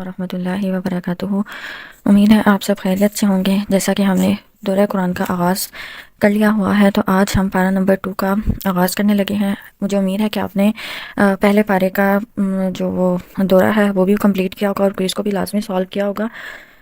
ورحمۃ اللہ وبرکاتہ۔ امید ہے آپ سب خیریت سے ہوں گے۔ جیسا کہ ہم نے دورہ قرآن کا آغاز کر لیا ہوا ہے، تو آج ہم پارہ نمبر 2 کا آغاز کرنے لگے ہیں۔ مجھے امید ہے کہ آپ نے پہلے پارے کا جو وہ دورہ ہے وہ بھی کمپلیٹ کیا ہوگا اور کوئز کو بھی لازمی سالو کیا ہوگا۔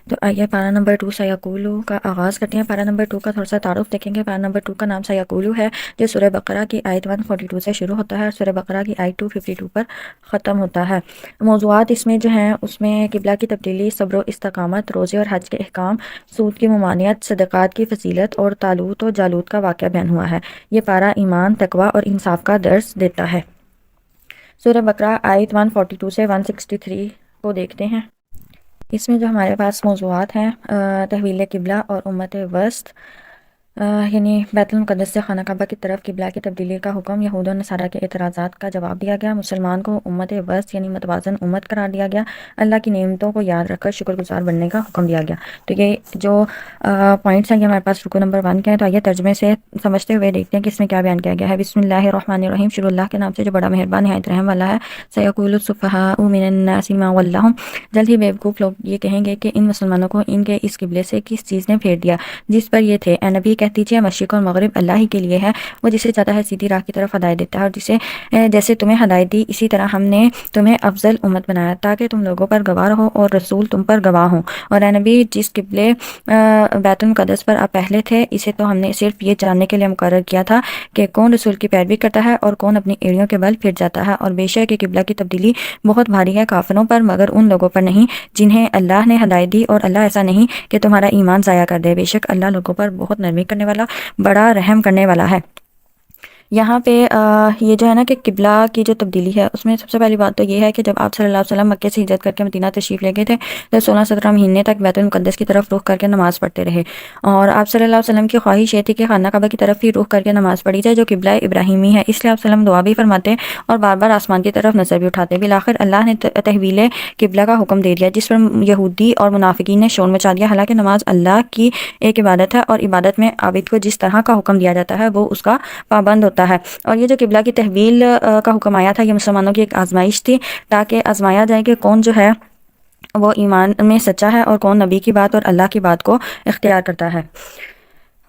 تو آئیے پارہ نمبر 2 سیقولو کا آغاز کرتے ہیں۔ پارہ نمبر 2 کا تھوڑا سا تعارف دیکھیں گے۔ پارہ نمبر 2 کا نام سیقولو ہے، جو سورہ بقرہ کی آیت 142 سے شروع ہوتا ہے اور سورہ بقرہ کی آیت 252 پر ختم ہوتا ہے۔ موضوعات اس میں جو ہیں اس میں قبلہ کی تبدیلی، صبر و استقامت، روزے اور حج کے احکام، سود کی ممانعت، صدقات کی فضیلت اور طالوت و جالوت کا واقعہ بیان ہوا ہے۔ یہ پارہ ایمان، تقوی اور انصاف کا درس دیتا ہے۔ سورہ بقرہ آیت 142 سے 163 کو دیکھتے ہیں۔ اس میں جو ہمارے پاس موضوعات ہیں، تحویل قبلہ اور امت وسط، یعنی بیت المقدس سے خانہ کعبہ کی طرف قبلہ کی تبدیلی کا حکم، یہود و نصارہ کے اعتراضات کا جواب دیا گیا، مسلمان کو امت وسط یعنی متوازن امت قرار دیا گیا، اللہ کی نعمتوں کو یاد رکھ کر شکر گزار بننے کا حکم دیا گیا۔ تو یہ جو پوائنٹس ہیں یہ ہمارے پاس رکو نمبر 1 کے ہیں۔ تو آئیے ترجمے سے سمجھتے ہوئے دیکھتے ہیں کہ اس میں کیا بیان کیا گیا ہے۔ بسم اللہ الرحمن الرحیم، شروع اللہ کے نام سے جو بڑا مہربان نہایت رحم والا ہے۔ سیقول السفہاء من الناس ما ولاھم، جلد ہی بیوقوف لوگ یہ کہیں گے کہ ان مسلمانوں کو ان کے اس قبلے سے کس چیز نے پھیر دیا جس پر یہ تھے۔ اے نبی کہہ دیجیے مشرق اور مغرب اللہ ہی کے لیے ہے، وہ جسے چاہتا ہے سیدھی راہ کی طرف ہدایت دیتا ہے، اور جیسے تمہیں ہدایت دی اسی طرح ہم نے تمہیں افضل امت بنایا تاکہ تم لوگوں پر گواہ رہو اور رسول تم پر گواہ ہوں۔ اور اے نبی جس قبلے بیت المقدس پر آپ پہلے تھے، اسے تو ہم نے صرف یہ جاننے کے لیے مقرر کیا تھا کہ کون رسول کی پیروی کرتا ہے اور کون اپنی ایڑیوں کے بل پھر جاتا ہے، اور بے شک یہ قبلہ کی تبدیلی بہت بھاری ہے کافروں پر مگر ان لوگوں پر نہیں جنہیں اللہ نے ہدایت دی، اور اللہ ایسا نہیں کہ تمہارا ایمان ضائع کر دے، بے شک اللہ لوگوں پر بہت نرمی کرنے والا، بڑا رحم کرنے والا ہے۔ یہاں پہ یہ جو ہے نا کہ قبلہ کی جو تبدیلی ہے اس میں سب سے پہلی بات تو یہ ہے کہ جب آپ صلی اللہ علیہ وسلم مکے سے ہجرت کر کے مدینہ تشریف لے گئے تھے تو 16-17 مہینے تک بیت المقدس کی طرف رخ کر کے نماز پڑھتے رہے، اور آپ صلی اللہ علیہ وسلم کی خواہش یہ تھی کہ خانہ کعبہ کی طرف ہی رخ کر کے نماز پڑھی جائے جو قبلہ ابراہیمی ہے، اس لیے آپ وسلم دعا بھی فرماتے اور بار بار آسمان کی طرف نظر بھی اٹھاتے۔ بالآخر اللہ نے تحویل قبلہ کا حکم دے دیا جس پر یہودی اور منافقین نے شور مچا دیا، حالانکہ نماز اللہ کی ایک عبادت ہے اور عبادت میں عابد کو جس طرح کا حکم دیا جاتا ہے وہ اس کا پابند ہوتا ہے۔ اور یہ جو قبلہ کی تحویل کا حکم آیا تھا یہ مسلمانوں کی ایک آزمائش تھی تاکہ آزمایا جائے کہ کون جو ہے وہ ایمان میں سچا ہے اور کون نبی کی بات اور اللہ کی بات کو اختیار کرتا ہے۔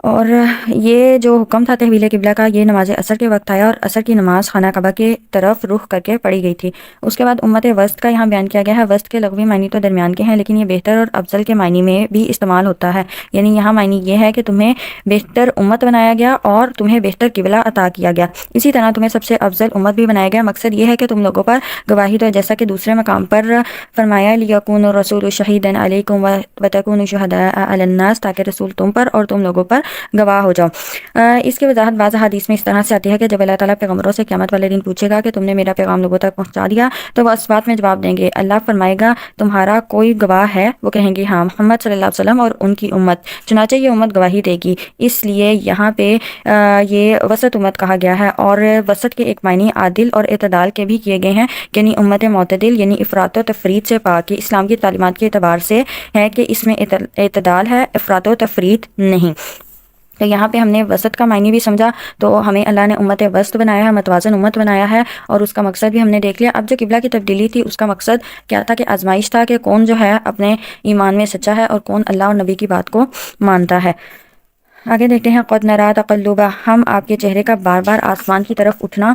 اور یہ جو حکم تھا تحویل قبلہ کا یہ نماز عصر کے وقت آیا اور عصر کی نماز خانہ کعبہ کی طرف رخ کر کے پڑھی گئی تھی۔ اس کے بعد امت وسط کا یہاں بیان کیا گیا ہے۔ وسط کے لغوی معنی تو درمیان کے ہیں لیکن یہ بہتر اور افضل کے معنی میں بھی استعمال ہوتا ہے، یعنی یہاں معنی یہ ہے کہ تمہیں بہتر امت بنایا گیا اور تمہیں بہتر قبلہ عطا کیا گیا، اسی طرح تمہیں سب سے افضل امت بھی بنایا گیا۔ مقصد یہ ہے کہ تم لوگوں پر گواہی دو، جیسا کہ دوسرے مقام پر فرمایا لیکون الرسول شہیدا علیکم وتکونوا شہداء علی الناس، تاکہ رسول تم پر اور تم لوگوں پر گواہ ہو جاؤ۔ اس کی وضاحت بعض حدیث میں اس طرح سے آتی ہے کہ جب اللہ تعالیٰ پیغمبروں سے قیامت والے دن پوچھے گا کہ تم نے میرا پیغام لوگوں تک پہنچا دیا تو وہ اس بات میں جواب دیں گے، اللہ فرمائے گا تمہارا کوئی گواہ ہے؟ وہ کہیں گے ہاں، محمد صلی اللہ علیہ وسلم اور ان کی امت، چنانچہ یہ امت گواہی دے گی۔ اس لیے یہاں پہ یہ وسط امت کہا گیا ہے، اور وسط کے ایک معنی عادل اور اعتدال کے بھی کیے گئے ہیں، یعنی امت معتدل یعنی افراط و تفریط سے پاک۔ اسلام کی تعلیمات کے اعتبار سے ہے کہ اس میں اعتدال ہے، افراط و تفریط نہیں۔ تو یہاں پہ ہم نے وسط کا معنی بھی سمجھا، تو ہمیں اللہ نے امت وسط بنایا ہے، متوازن امت بنایا ہے، اور اس کا مقصد بھی ہم نے دیکھ لیا۔ اب جو قبلہ کی تبدیلی تھی اس کا مقصد کیا تھا کہ آزمائش تھا کہ کون جو ہے اپنے ایمان میں سچا ہے اور کون اللہ اور نبی کی بات کو مانتا ہے۔ آگے دیکھتے ہیں قد نرا تقلبا، ہم آپ کے چہرے کا بار بار آسمان کی طرف اٹھنا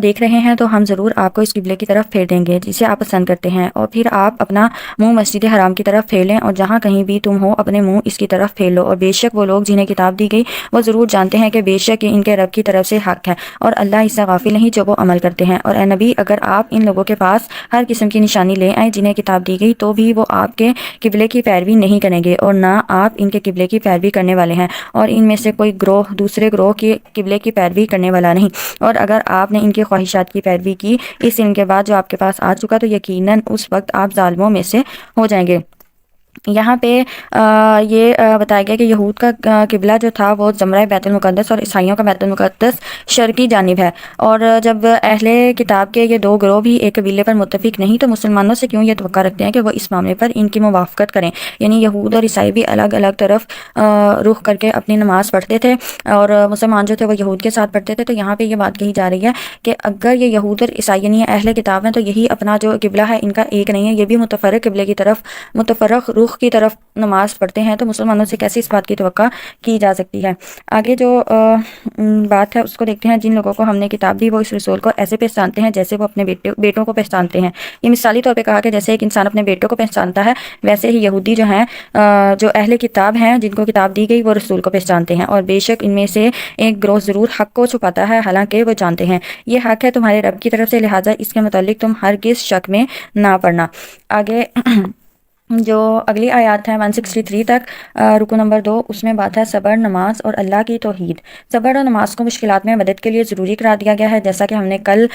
دیکھ رہے ہیں، تو ہم ضرور آپ کو اس قبلے کی طرف پھیر دیں گے جسے آپ پسند کرتے ہیں، اور پھر آپ اپنا منہ مسجد حرام کی طرف پھیر لیں، اور جہاں کہیں بھی تم ہو اپنے منہ اس کی طرف پھیر لو، اور بے شک وہ لوگ جنہیں کتاب دی گئی وہ ضرور جانتے ہیں کہ بے شک یہ ان کے رب کی طرف سے حق ہے، اور اللہ اس سے غافل نہیں جو وہ عمل کرتے ہیں۔ اور اے نبی اگر آپ ان لوگوں کے پاس ہر قسم کی نشانی لے آئیں جنہیں کتاب دی گئی تو بھی وہ آپ کے قبلے کی پیروی نہیں کریں گے، اور نہ آپ ان کے قبلے کی پیروی کرنے والے ہیں، اور ان میں سے کوئی گروہ دوسرے گروہ کی قبلے کی پیروی کرنے والا نہیں، اور اگر آپ نے ان کی خواہشات کی پیروی کی اس علم کے بعد جو آپ کے پاس آ چکا تو یقیناً اس وقت آپ ظالموں میں سے ہو جائیں گے۔ یہاں پہ یہ بتایا گیا کہ یہود کا قبلہ جو تھا وہ زمرہ بیت المقدس اور عیسائیوں کا بیت المقدس شرقی جانب ہے، اور جب اہل کتاب کے یہ دو گروہ بھی ایک قبیلے پر متفق نہیں تو مسلمانوں سے کیوں یہ توقع رکھتے ہیں کہ وہ اس معاملے پر ان کی موافقت کریں؟ یعنی یہود اور عیسائی بھی الگ الگ طرف رخ کر کے اپنی نماز پڑھتے تھے، اور مسلمان جو تھے وہ یہود کے ساتھ پڑھتے تھے۔ تو یہاں پہ یہ بات کہی جا رہی ہے کہ اگر یہ یہود اور عیسائی یعنی اہل کتاب ہیں تو یہی اپنا جو قبلہ ہے ان کا ایک نہیں ہے، یہ بھی متفرق قبلے کی طرف، متفرق رخ کی طرف نماز پڑھتے ہیں، تو مسلمانوں سے کیسی اس بات کی توقع کی جا سکتی ہے؟ آگے جو بات ہے اس کو دیکھتے ہیں۔ جن لوگوں کو ہم نے کتاب دی وہ اس رسول کو ایسے پہچانتے ہیں جیسے وہ اپنے بیٹوں کو پہچانتے ہیں۔ یہ مثالی طور پہ کہا کہ جیسے ایک انسان اپنے بیٹوں کو پہچانتا ہے، ویسے ہی یہودی جو ہیں جو اہل کتاب ہیں جن کو کتاب دی گئی وہ رسول کو پہچانتے ہیں، اور بے شک ان میں سے ایک گروہ ضرور حق کو چھپاتا ہے حالانکہ وہ جانتے ہیں یہ حق ہے تمہارے رب کی طرف سے، لہٰذا اس کے متعلق تم ہرگز شک میں نہ پڑنا۔ آگے جو اگلی آیات ہے 163 تک، رکو نمبر 2، اس میں بات ہے صبر، نماز اور اللہ کی توحید۔ صبر اور نماز کو مشکلات میں مدد کے لیے ضروری قرار دیا گیا ہے، جیسا کہ ہم نے کل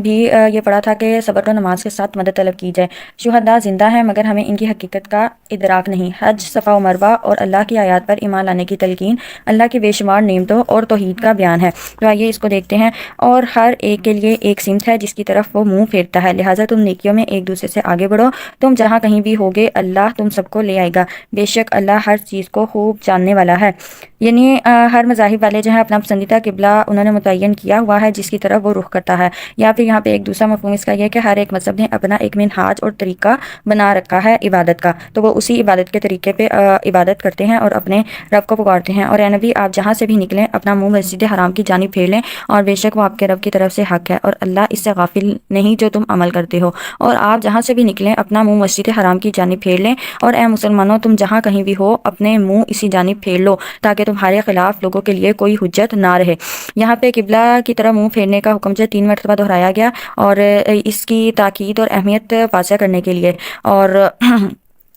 بھی یہ پڑھا تھا کہ صبر اور نماز کے ساتھ مدد طلب کی جائے۔ شہداء زندہ ہیں مگر ہمیں ان کی حقیقت کا ادراک نہیں۔ حج، صفا و مروہ اور اللہ کی آیات پر ایمان لانے کی تلقین اللہ کی بے شمار نعمتوں اور توحید کا بیان ہے۔ تو آئیے اس کو دیکھتے ہیں۔ اور ہر ایک کے لیے ایک سمت ہے جس کی طرف وہ منہ پھیرتا ہے، لہٰذا تم نیکیوں میں ایک دوسرے سے آگے بڑھو، تم جہاں کہیں بھی ہوگے اللہ تم سب کو لے آئے گا، بے شک اللہ ہر چیز کو خوب جاننے والا ہے۔ یعنی ہر مذاہب والے جو ہے اپنا پسندیدہ قبلہ انہوں نے متعین کیا ہوا ہے جس کی طرف وہ رخ کرتا ہے، یا پھر یہاں پہ ایک دوسرا مفہوم اس کا یہ کہ ہر ایک مذہب نے اپنا ایک منہاج اور طریقہ بنا رکھا ہے عبادت کا، تو وہ اسی عبادت کے طریقے پہ عبادت کرتے ہیں اور اپنے رب کو پکارتے ہیں۔ اور اے نبی آپ جہاں سے بھی نکلیں اپنا منہ مسجد حرام کی جانب پھیر لیں، اور بے شک وہ آپ کے رب کی طرف سے حق ہے اور اللہ اس سے غافل نہیں جو تم عمل کرتے ہو۔ اور آپ جہاں سے بھی نکلیں اپنا منہ مسجد حرام کی جانب پھیر لیں، اور اے مسلمانوں تم جہاں کہیں بھی ہو اپنے منہ اسی جانب پھیر لو تاکہ تمہارے خلاف لوگوں کے لیے کوئی حجت نہ رہے۔ یہاں پہ قبلہ کی طرف منہ پھیرنے کا حکم جو 3 مرتبہ دہرایا گیا، اور اس کی تاکید اور اہمیت واضح کرنے کے لیے، اور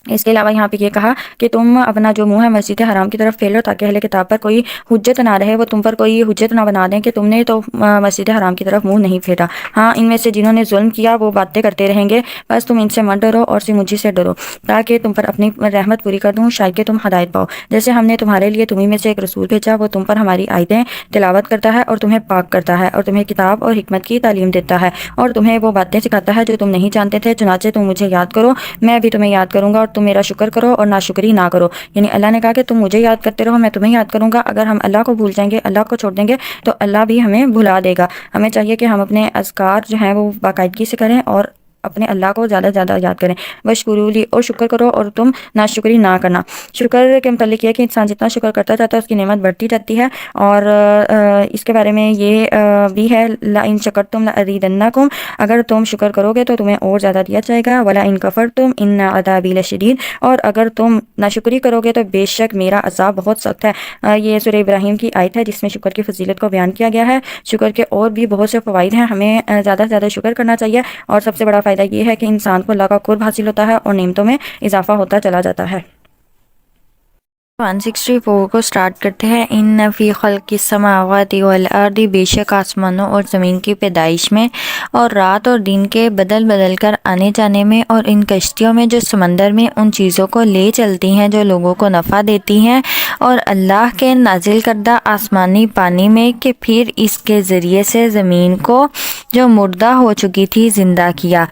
اس کے علاوہ یہاں پہ یہ کہا کہ تم اپنا جو منہ ہے مسجد حرام کی طرف پھیر لو تاکہ اہل کتاب پر کوئی حجت نہ رہے، وہ تم پر کوئی حجت نہ بنا دیں کہ تم نے تو مسجد حرام کی طرف منہ نہیں پھیرا۔ ہاں ان میں سے جنہوں نے ظلم کیا وہ باتیں کرتے رہیں گے، بس تم ان سے مت ڈرو اور مجھے سے ڈرو تاکہ تم پر اپنی رحمت پوری کر دوں، شاید کہ تم ہدایت پاؤ۔ جیسے ہم نے تمہارے لیے تمہیں میں سے ایک رسول بھیجا، وہ تم پر ہماری آیتیں تلاوت کرتا ہے اور تمہیں پاک کرتا ہے اور تمہیں کتاب اور حکمت کی تعلیم دیتا ہے اور تمہیں وہ باتیں سکھاتا ہے جو تم نہیں جانتے تھے، چنانچہ تم مجھے یاد کرو میں بھی تمہیں یاد کروں گا، اور تم میرا شکر کرو اور ناشکری نہ کرو۔ یعنی اللہ نے کہا کہ تم مجھے یاد کرتے رہو میں تمہیں یاد کروں گا، اگر ہم اللہ کو بھول جائیں گے، اللہ کو چھوڑ دیں گے تو اللہ بھی ہمیں بھلا دے گا۔ ہمیں چاہیے کہ ہم اپنے اذکار جو ہیں وہ باقاعدگی سے کریں اور اپنے اللہ کو زیادہ سے زیادہ یاد کریں۔ واشکروا لی، اور شکر کرو اور تم ناشکری نہ کرنا۔ شکر کے متعلق یہ کہ انسان جتنا شکر کرتا جاتا ہے اس کی نعمت بڑھتی جاتی ہے، اور اس کے بارے میں یہ بھی ہے لئن شکرتم لازیدنکم، اگر تم شکر کرو گے تو تمہیں اور زیادہ دیا جائے گا، ولئن کفرتم ان عذابی لشدید، اور اگر تم ناشکری کرو گے تو بے شک میرا عذاب بہت سخت ہے۔ یہ سورہ ابراہیم کی آیت ہے جس میں شکر کی فضیلت کو بیان کیا گیا ہے۔ شکر کے اور بھی بہت سے فوائد ہیں، ہمیں زیادہ سے زیادہ شکر کرنا چاہیے، اور سب سے بڑا فائدہ یہ ہے کہ انسان کو اللہ کا قرب حاصل ہوتا ہے اور نعمتوں میں اضافہ ہوتا چلا جاتا ہے۔ 164 کو سٹارٹ کرتے ہیں۔ ان فی خلق السماوات والارض، بے شک آسمانوں اور زمین کی پیدائش میں اور رات اور دن کے بدل بدل کر آنے جانے میں، اور ان کشتیوں میں جو سمندر میں ان چیزوں کو لے چلتی ہیں جو لوگوں کو نفع دیتی ہیں، اور اللہ کے نازل کردہ آسمانی پانی میں کہ پھر اس کے ذریعے سے زمین کو جو مردہ ہو چکی تھی زندہ کیا،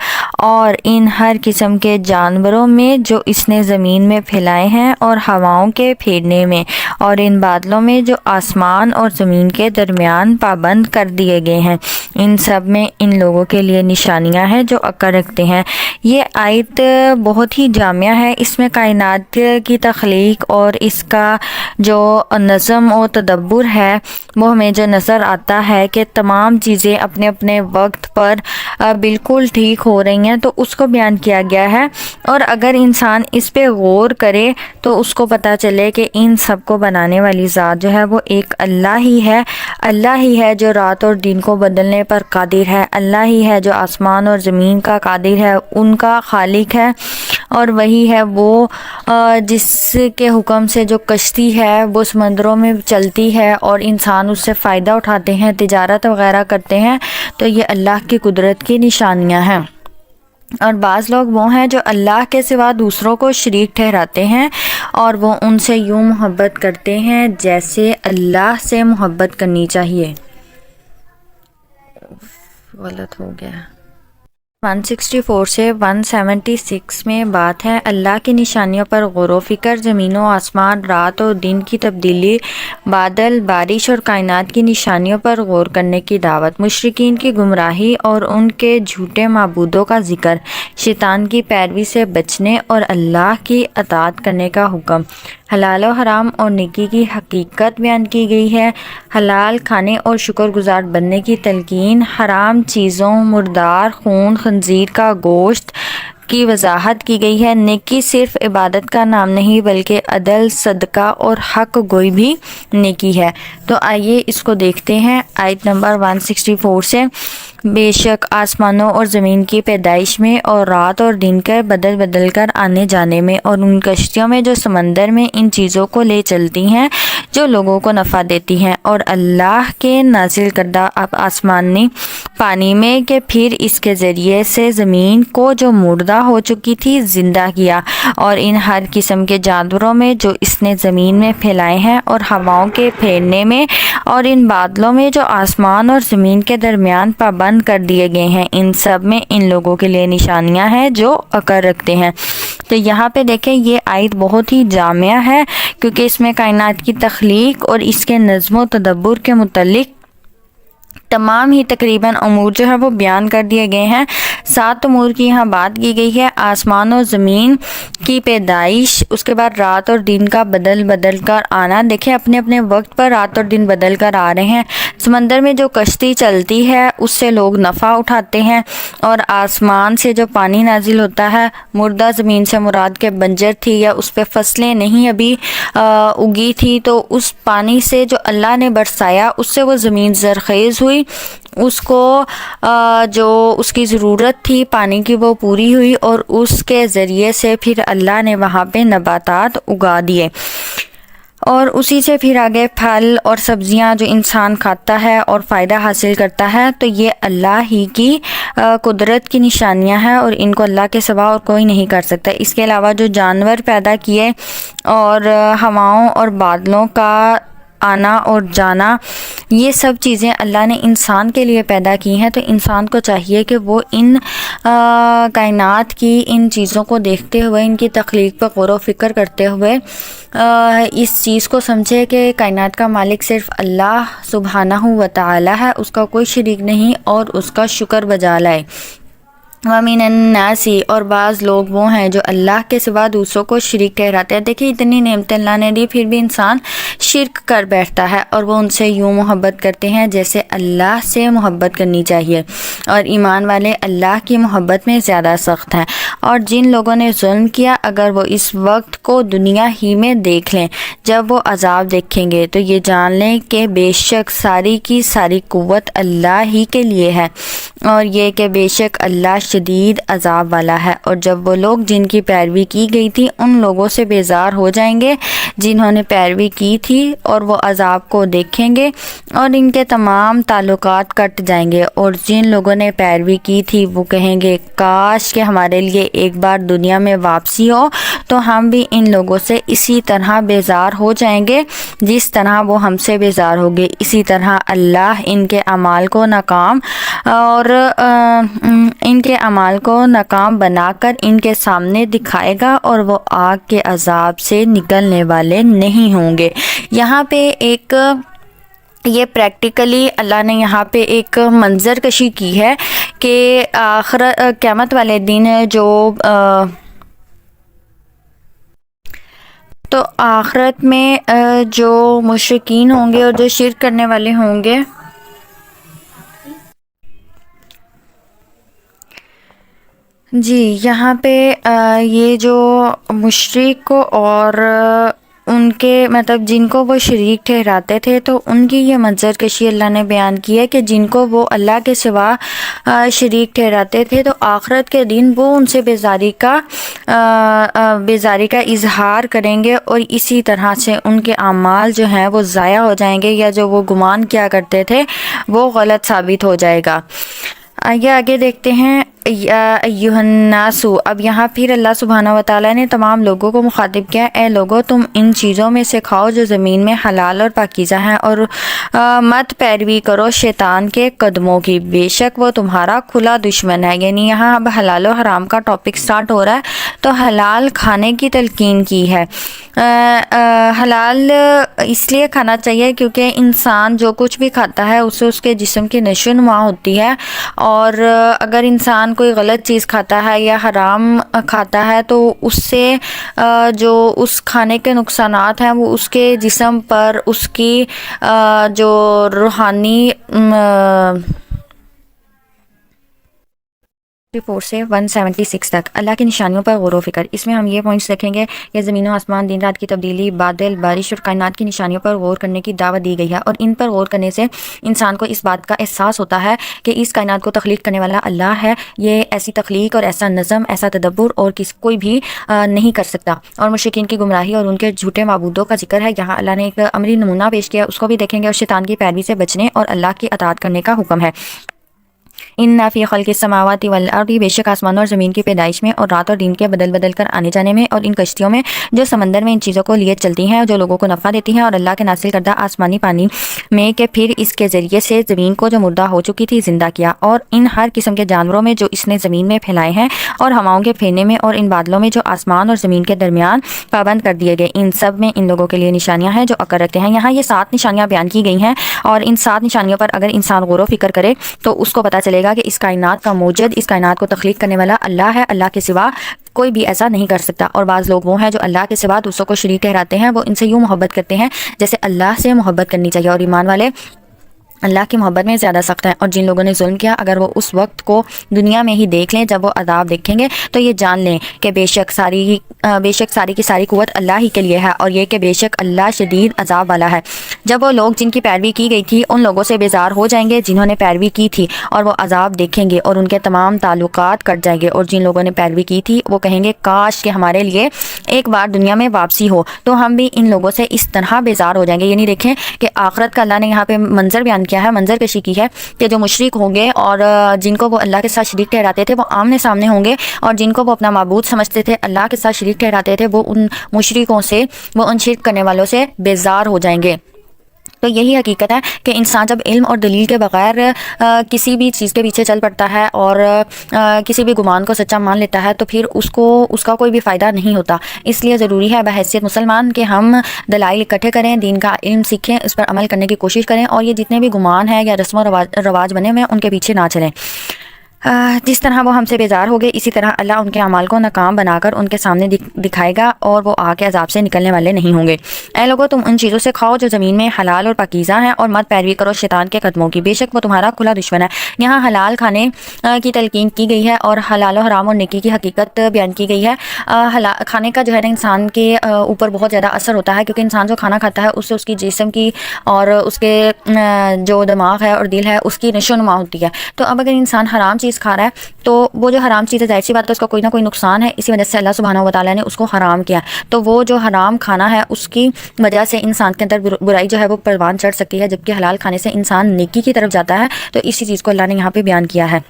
اور ان ہر قسم کے جانوروں میں جو اس نے زمین میں پھیلائے ہیں، اور ہواؤں کے پھیرنے میں، اور ان بادلوں میں جو آسمان اور زمین کے درمیان پابند کر دیے گئے ہیں، ان سب میں ان لوگوں کے لیے نشانیاں ہیں جو عقل رکھتے ہیں۔ یہ آیت بہت ہی جامع ہے، اس میں کائنات کی تخلیق اور اس کا جو نظم و تدبر ہے وہ ہمیں جو نظر آتا ہے کہ تمام چیزیں اپنے اپنے وقت پر بالکل ٹھیک ہو رہی ہیں، تو اس کو بیان کیا گیا ہے۔ اور اگر انسان اس پہ غور کرے تو اس کو پتہ چلے کہ ان سب کو بنانے والی ذات جو ہے وہ ایک اللہ ہی ہے جو رات اور دن کو بدلنے پر قادر ہے، اللہ ہی ہے جو آسمان اور زمین کا قادر ہے، ان کا خالق ہے، اور وہی ہے وہ جس کے حکم سے جو کشتی ہے وہ سمندروں میں چلتی ہے اور انسان اس سے فائدہ اٹھاتے ہیں، تجارت وغیرہ کرتے ہیں، تو یہ اللہ کی قدرت کی نشانیاں ہیں۔ اور بعض لوگ وہ ہیں جو اللہ کے سوا دوسروں کو شریک ٹھہراتے ہیں اور وہ ان سے یوں محبت کرتے ہیں جیسے اللہ سے محبت کرنی چاہیے۔ غلط ہو گیا۔ 164 سے 176 میں بات ہے اللہ کی نشانیوں پر غور و فکر، زمین و آسمان، رات اور دن کی تبدیلی، بادل، بارش اور کائنات کی نشانیوں پر غور کرنے کی دعوت، مشرکین کی گمراہی اور ان کے جھوٹے معبودوں کا ذکر، شیطان کی پیروی سے بچنے اور اللہ کی اطاعت کرنے کا حکم، حلال و حرام اور نیکی کی حقیقت بیان کی گئی ہے، حلال کھانے اور شکر گزار بننے کی تلقین، حرام چیزوں، مردار خون، خنزیر کا گوشت کی وضاحت کی گئی ہے۔ نیکی صرف عبادت کا نام نہیں بلکہ عدل، صدقہ اور حق گوئی بھی نیکی ہے۔ تو آئیے اس کو دیکھتے ہیں آیت نمبر 164 سے۔ بے شک آسمانوں اور زمین کی پیدائش میں اور رات اور دن کے بدل بدل کر آنے جانے میں اور ان کشتیوں میں جو سمندر میں ان چیزوں کو لے چلتی ہیں جو لوگوں کو نفع دیتی ہیں، اور اللہ کے نازل کردہ آسمانی پانی میں کہ پھر اس کے ذریعے سے زمین کو جو مردہ ہو چکی تھی زندہ کیا، اور ان ہر قسم کے جانوروں میں جو اس نے زمین میں پھیلائے ہیں، اور ہواؤں کے پھیرنے میں، اور ان بادلوں میں جو آسمان اور زمین کے درمیان پابند کر دیے گئے ہیں، ان سب میں ان لوگوں کے لیے نشانیاں ہیں جو عقل رکھتے ہیں۔ تو یہاں پہ دیکھیں یہ آیت بہت ہی جامع ہے کیونکہ اس میں کائنات کی تخلیق اور اس کے نظم و تدبر کے متعلق تمام ہی تقریباً امور جو ہے وہ بیان کر دیے گئے ہیں۔ 7 امور کی یہاں بات کی گئی ہے، آسمان اور زمین کی پیدائش، اس کے بعد رات اور دن کا بدل بدل کر آنا، دیکھیں اپنے اپنے وقت پر رات اور دن بدل کر آ رہے ہیں، سمندر میں جو کشتی چلتی ہے اس سے لوگ نفع اٹھاتے ہیں، اور آسمان سے جو پانی نازل ہوتا ہے، مردہ زمین سے مراد کے بنجر تھی یا اس پہ فصلیں نہیں ابھی اگی تھی، تو اس پانی سے جو اللہ نے برسایا اس سے وہ زمین زرخیز ہوئی، اس کو جو اس کی ضرورت تھی پانی کی وہ پوری ہوئی، اور اس کے ذریعے سے پھر اللہ نے وہاں پہ نباتات اگا دیے، اور اسی سے پھر آگے پھل اور سبزیاں جو انسان کھاتا ہے اور فائدہ حاصل کرتا ہے۔ تو یہ اللہ ہی کی قدرت کی نشانیاں ہیں اور ان کو اللہ کے سوا اور کوئی نہیں کر سکتا۔ اس کے علاوہ جو جانور پیدا کیے اور ہواؤں اور بادلوں کا آنا اور جانا، یہ سب چیزیں اللہ نے انسان کے لیے پیدا کی ہیں، تو انسان کو چاہیے کہ وہ ان کائنات کی ان چیزوں کو دیکھتے ہوئے، ان کی تخلیق پر غور و فکر کرتے ہوئے اس چیز کو سمجھے کہ کائنات کا مالک صرف اللہ سبحانہ و تعالی ہے، اس کا کوئی شریک نہیں، اور اس کا شکر بجا لائے۔ وَمِنَ النَّاسِ، اور بعض لوگ وہ ہیں جو اللہ کے سوا دوسروں کو شریک ٹھہراتے ہیں۔ دیکھیں اتنی نعمتیں اللہ نے دی پھر بھی انسان شرک کر بیٹھتا ہے، اور وہ ان سے یوں محبت کرتے ہیں جیسے اللہ سے محبت کرنی چاہیے، اور ایمان والے اللہ کی محبت میں زیادہ سخت ہیں۔ اور جن لوگوں نے ظلم کیا اگر وہ اس وقت کو دنیا ہی میں دیکھ لیں جب وہ عذاب دیکھیں گے تو یہ جان لیں کہ بے شک ساری کی ساری قوت اللہ ہی کے لیے ہے، اور یہ کہ بے شک اللہ شدید عذاب والا ہے۔ اور جب وہ لوگ جن کی پیروی کی گئی تھی ان لوگوں سے بیزار ہو جائیں گے جنہوں نے پیروی کی تھی، اور وہ عذاب کو دیکھیں گے اور ان کے تمام تعلقات کٹ جائیں گے، اور جن لوگوں نے پیروی کی تھی وہ کہیں گے کاش کہ ہمارے لیے ایک بار دنیا میں واپسی ہو تو ہم بھی ان لوگوں سے اسی طرح بیزار ہو جائیں گے جس طرح وہ ہم سے بیزار ہو گئے۔ اسی طرح اللہ ان کے اعمال کو ناکام بنا کر ان کے سامنے دکھائے گا، اور وہ آگ کے عذاب سے نکلنے والے نہیں ہوں گے۔ یہاں پہ یہ پریکٹیکلی اللہ نے یہاں پہ ایک منظر کشی کی ہے کہ قیامت والے دن تو آخرت میں جو مشرکین ہوں گے اور جو شرک کرنے والے ہوں گے، جی یہاں پہ یہ جو مشرک اور ان کے مطلب جن کو وہ شریک ٹھہراتے تھے تو ان کی یہ منظر کشی اللہ نے بیان کی ہے کہ جن کو وہ اللہ کے سوا شریک ٹھہراتے تھے تو آخرت کے دن وہ ان سے بیزاری کا اظہار کریں گے، اور اسی طرح سے ان کے اعمال جو ہیں وہ ضائع ہو جائیں گے، یا جو وہ گمان کیا کرتے تھے وہ غلط ثابت ہو جائے گا۔ آگے دیکھتے ہیں ایھا الناس، اب یہاں پھر اللہ سبحانہ و تعالیٰ نے تمام لوگوں کو مخاطب کیا، اے لوگو تم ان چیزوں میں سے کھاؤ جو زمین میں حلال اور پاکیزہ ہیں، اور مت پیروی کرو شیطان کے قدموں کی، بے شک وہ تمہارا کھلا دشمن ہے۔ یعنی یہاں اب حلال و حرام کا ٹاپک سٹارٹ ہو رہا ہے، تو حلال کھانے کی تلقین کی ہے۔ حلال اس لیے کھانا چاہیے کیونکہ انسان جو کچھ بھی کھاتا ہے اس سے اس کے جسم کی نشو و نما ہوتی ہے، اور اگر انسان کوئی غلط چیز کھاتا ہے یا حرام کھاتا ہے تو اس سے جو اس کھانے کے نقصانات ہیں وہ اس کے جسم پر، اس کی جو روحانی 4 سے 176 تک اللہ کی نشانیوں پر غور و فکر۔ اس میں ہم یہ پوائنٹس دیکھیں گے کہ زمین و آسمان، دن رات کی تبدیلی، بادل، بارش اور کائنات کی نشانیوں پر غور کرنے کی دعوت دی گئی ہے، اور ان پر غور کرنے سے انسان کو اس بات کا احساس ہوتا ہے کہ اس کائنات کو تخلیق کرنے والا اللہ ہے۔ یہ ایسی تخلیق اور ایسا نظم، ایسا تدبر اور کوئی بھی نہیں کر سکتا۔ اور مشرکین کی گمراہی اور ان کے جھوٹے معبودوں کا ذکر ہے، یہاں اللہ نے ایک عملی نمونہ پیش کیا، اس کو بھی دیکھیں گے، اور شیطان کی پیروی سے بچنے اور اللہ کی اطاعت کرنے کا حکم ہے۔ ان فی خلق السماوات والارض، بے شک آسمان اور زمین کی پیدائش میں اور رات اور دن کے بدل بدل کر آنے جانے میں، اور ان کشتیوں میں جو سمندر میں ان چیزوں کو لیے چلتی ہیں جو لوگوں کو نفع دیتی ہیں، اور اللہ کے نازل کردہ آسمانی پانی میں کہ پھر اس کے ذریعے سے زمین کو جو مردہ ہو چکی تھی زندہ کیا، اور ان ہر قسم کے جانوروں میں جو اس نے زمین میں پھیلائے ہیں، اور ہواؤں کے پھیرنے میں، اور ان بادلوں میں جو آسمان اور زمین کے درمیان پابند کر دیے گئے، ان سب میں ان لوگوں کے لیے نشانیاں ہیں جو عقل رکھتے ہیں۔ یہاں یہ 7 نشانیاں بیان کی گئی ہیں، اور ان 7 نشانیوں پر اگر انسان غور و فکر کرے تو اس کو پتہ چلے گا کہ اس کائنات کا موجد، اس کائنات کو تخلیق کرنے والا اللہ ہے، اللہ کے سوا کوئی بھی ایسا نہیں کر سکتا۔ اور بعض لوگ وہ ہیں جو اللہ کے سوا دوسروں کو شریک ٹھہراتے ہیں، وہ ان سے یوں محبت کرتے ہیں جیسے اللہ سے محبت کرنی چاہیے، اور ایمان والے اللہ کی محبت میں زیادہ سخت ہیں۔ اور جن لوگوں نے ظلم کیا، اگر وہ اس وقت کو دنیا میں ہی دیکھ لیں جب وہ عذاب دیکھیں گے، تو یہ جان لیں کہ بے شک ساری کی ساری قوت اللہ ہی کے لیے ہے، اور یہ کہ بے شک اللہ شدید عذاب والا ہے۔ جب وہ لوگ جن کی پیروی کی گئی تھی ان لوگوں سے بیزار ہو جائیں گے جنہوں نے پیروی کی تھی، اور وہ عذاب دیکھیں گے اور ان کے تمام تعلقات کٹ جائیں گے، اور جن لوگوں نے پیروی کی تھی وہ کہیں گے کاش کہ ہمارے لیے ایک بار دنیا میں واپسی ہو تو ہم بھی ان لوگوں سے اس طرح بیزار ہو جائیں گے۔ یعنی دیکھیں کہ آخرت کا اللہ نے یہاں پہ منظر بیان کیا ہے، منظر کشی کی ہے کہ جو مشرک ہوں گے اور جن کو وہ اللہ کے ساتھ شریک ٹھہراتے تھے وہ آمنے سامنے ہوں گے، اور جن کو وہ اپنا معبود سمجھتے تھے اللہ کے ساتھ شریک ٹھہراتے تھے وہ ان مشرکوں سے، وہ ان شرک کرنے والوں سے بیزار ہو جائیں گے۔ تو یہی حقیقت ہے کہ انسان جب علم اور دلیل کے بغیر کسی بھی چیز کے پیچھے چل پڑتا ہے اور کسی بھی گمان کو سچا مان لیتا ہے تو پھر اس کا کوئی بھی فائدہ نہیں ہوتا۔ اس لیے ضروری ہے بحیثیت مسلمان کہ ہم دلائل اکٹھے کریں، دین کا علم سیکھیں، اس پر عمل کرنے کی کوشش کریں، اور یہ جتنے بھی گمان ہیں یا رسم و رواج بنے ہوئے ان کے پیچھے نہ چلیں۔ جس طرح وہ ہم سے بیزار ہو گئے اسی طرح اللہ ان کے اعمال کو ناکام بنا کر ان کے سامنے دکھائے گا، اور وہ آگ کے عذاب سے نکلنے والے نہیں ہوں گے۔ اے لوگو تم ان چیزوں سے کھاؤ جو زمین میں حلال اور پاکیزہ ہیں، اور مت پیروی کرو شیطان کے قدموں کی، بے شک وہ تمہارا کھلا دشمن ہے۔ یہاں حلال کھانے کی تلقین کی گئی ہے، اور حلال و حرام اور نیکی کی حقیقت بیان کی گئی ہے۔ کھانے کا جو ہے نا انسان کے اوپر بہت زیادہ اثر ہوتا ہے، کیونکہ انسان جو کھانا کھاتا ہے اس سے اس کی جسم کی اور اس کے جو دماغ ہے اور دل ہے اس کی نشو و نما ہوتی ہے۔ تو اب اگر انسان حرام چیز کھا رہا ہے تو وہ جو حرام چیز ہے ظاہر سی بات ہے اس کا کوئی نہ کوئی نقصان ہے، اسی وجہ سے اللہ سبحانہ و تعالیٰ نے اس کو حرام کیا۔ تو وہ جو حرام کھانا ہے اس کی وجہ سے انسان کے اندر برائی جو ہے وہ پروان چڑھ سکتی ہے، جبکہ حلال کھانے سے انسان نیکی کی طرف جاتا ہے۔ تو اسی چیز کو اللہ نے یہاں پہ بیان کیا ہے،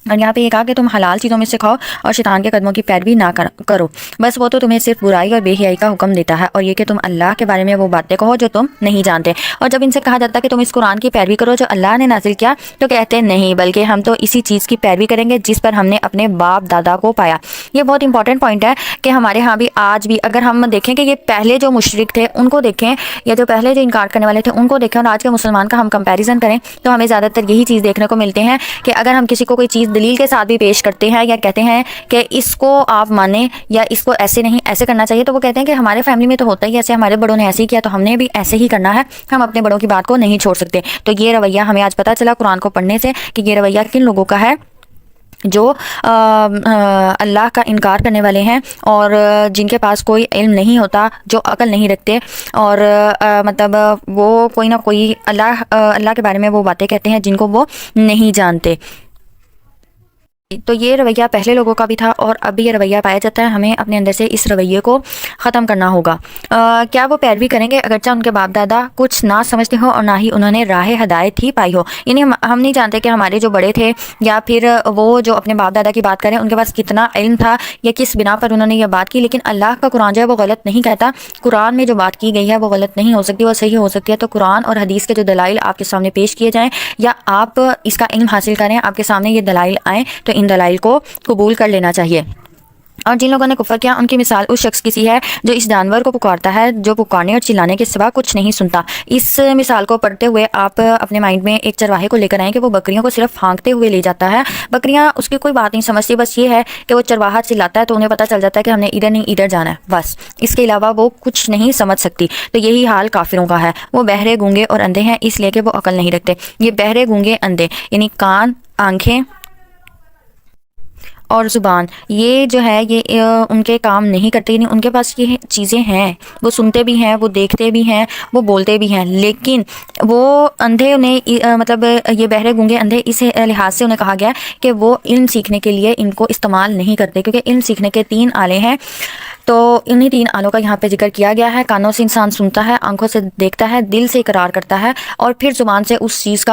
اور یہاں پہ یہ کہا کہ تم حلال چیزوں میں سے کھاؤ اور شیطان کے قدموں کی پیروی نہ کرو، بس وہ تو تمہیں صرف برائی اور بے حیائی کا حکم دیتا ہے، اور یہ کہ تم اللہ کے بارے میں وہ باتیں کہو جو تم نہیں جانتے۔ اور جب ان سے کہا جاتا ہے کہ تم اس قرآن کی پیروی کرو جو اللہ نے نازل کیا، تو کہتے ہیں نہیں، بلکہ ہم تو اسی چیز کی پیروی کریں گے جس پر ہم نے اپنے باپ دادا کو پایا۔ یہ بہت امپورٹنٹ پوائنٹ ہے کہ ہمارے ہاں بھی آج بھی اگر ہم دیکھیں کہ یہ پہلے جو مشرک تھے ان کو دیکھیں، یا جو پہلے جو انکار کرنے والے تھے ان کو دیکھیں، اور آج کے مسلمان کا ہم کمپیریزن کریں تو ہمیں زیادہ تر یہی چیز دیکھنے کو ملتے ہیں کہ اگر ہم کسی کو کوئی چیز دلیل کے ساتھ بھی پیش کرتے ہیں یا کہتے ہیں کہ اس کو آپ مانیں یا اس کو ایسے نہیں ایسے کرنا چاہیے، تو وہ کہتے ہیں کہ ہمارے فیملی میں تو ہوتا ہی ایسے، ہمارے بڑوں نے ایسے ہی کیا تو ہم نے بھی ایسے ہی کرنا ہے، ہم اپنے بڑوں کی بات کو نہیں چھوڑ سکتے۔ تو یہ رویہ ہمیں آج پتہ چلا قرآن کو پڑھنے سے کہ یہ رویہ کن لوگوں کا ہے جو اللہ کا انکار کرنے والے ہیں، اور جن کے پاس کوئی علم نہیں ہوتا، جو عقل نہیں رکھتے، اور مطلب وہ کوئی نہ کوئی اللہ کے بارے میں وہ باتیں کہتے ہیں جن کو وہ نہیں جانتے۔ تو یہ رویہ پہلے لوگوں کا بھی تھا اور اب بھی یہ رویہ پایا جاتا ہے. ہمیں اپنے اندر سے اس رویے کو ختم کرنا ہوگا. کیا وہ پیروی کریں گے اگرچہ ان کے باپ دادا کچھ نہ سمجھتے ہو اور نہ ہی انہوں نے راہ ہدایت ہی پائی ہو؟ یعنی ہم نہیں جانتے کہ ہمارے جو بڑے تھے یا پھر وہ جو اپنے باپ دادا کی بات کریں ان کے پاس کتنا علم تھا یا کس بنا پر انہوں نے یہ بات کی، لیکن اللہ کا قرآن جو ہے وہ غلط نہیں کہتا. قرآن میں جو بات کی گئی ہے وہ غلط نہیں ہو سکتی، وہ صحیح ہو سکتی ہے. تو قرآن اور حدیث کے جو دلائل آپ کے سامنے پیش کیے جائیں یا آپ اس کا علم حاصل کریں، آپ کے سامنے یہ دلائل آئیں تو ان دلائل کو قبول کر لینا چاہیے. اور جن لوگوں نے کفر کیا ان کی مثال اس شخص کی سی ہے جو اس جانور کو پکارتا ہے جو پکارنے اور چلانے کے سوا کچھ نہیں سنتا. اس مثال کو پڑھتے ہوئے آپ اپنے مائنڈ میں ایک چرواہے کو لے کر آئیں کہ وہ بکریوں کو صرف پھانکتے ہوئے لے جاتا ہے. بکریاں اس کی کوئی بات نہیں سمجھتی، بس یہ ہے کہ وہ چرواہا چلاتا ہے تو انہیں پتہ چل جاتا ہے کہ ہم نے ادھر نہیں ادھر جانا ہے، بس اس کے علاوہ وہ کچھ نہیں سمجھ سکتی. تو یہی حال کافروں کا ہے. وہ بہرے گونگے اور اندھے ہیں اس لیے کہ وہ عقل نہیں رکھتے. یہ بہرے گونگے اندھے یعنی کان، آنکھیں اور زبان، یہ جو ہے یہ ان کے کام نہیں کرتے. یعنی ان کے پاس یہ چیزیں ہیں، وہ سنتے بھی ہیں، وہ دیکھتے بھی ہیں، وہ بولتے بھی ہیں، لیکن وہ اندھے انہیں مطلب یہ بہرے گونگے اندھے اس لحاظ سے انہیں کہا گیا کہ وہ علم سیکھنے کے لیے ان کو استعمال نہیں کرتے، کیونکہ علم سیکھنے کے 3 آلے ہیں. تو انہی 3 آلوں کا یہاں پہ ذکر کیا گیا ہے. کانوں سے انسان سنتا ہے، آنکھوں سے دیکھتا ہے، دل سے اقرار کرتا ہے اور پھر زبان سے اس چیز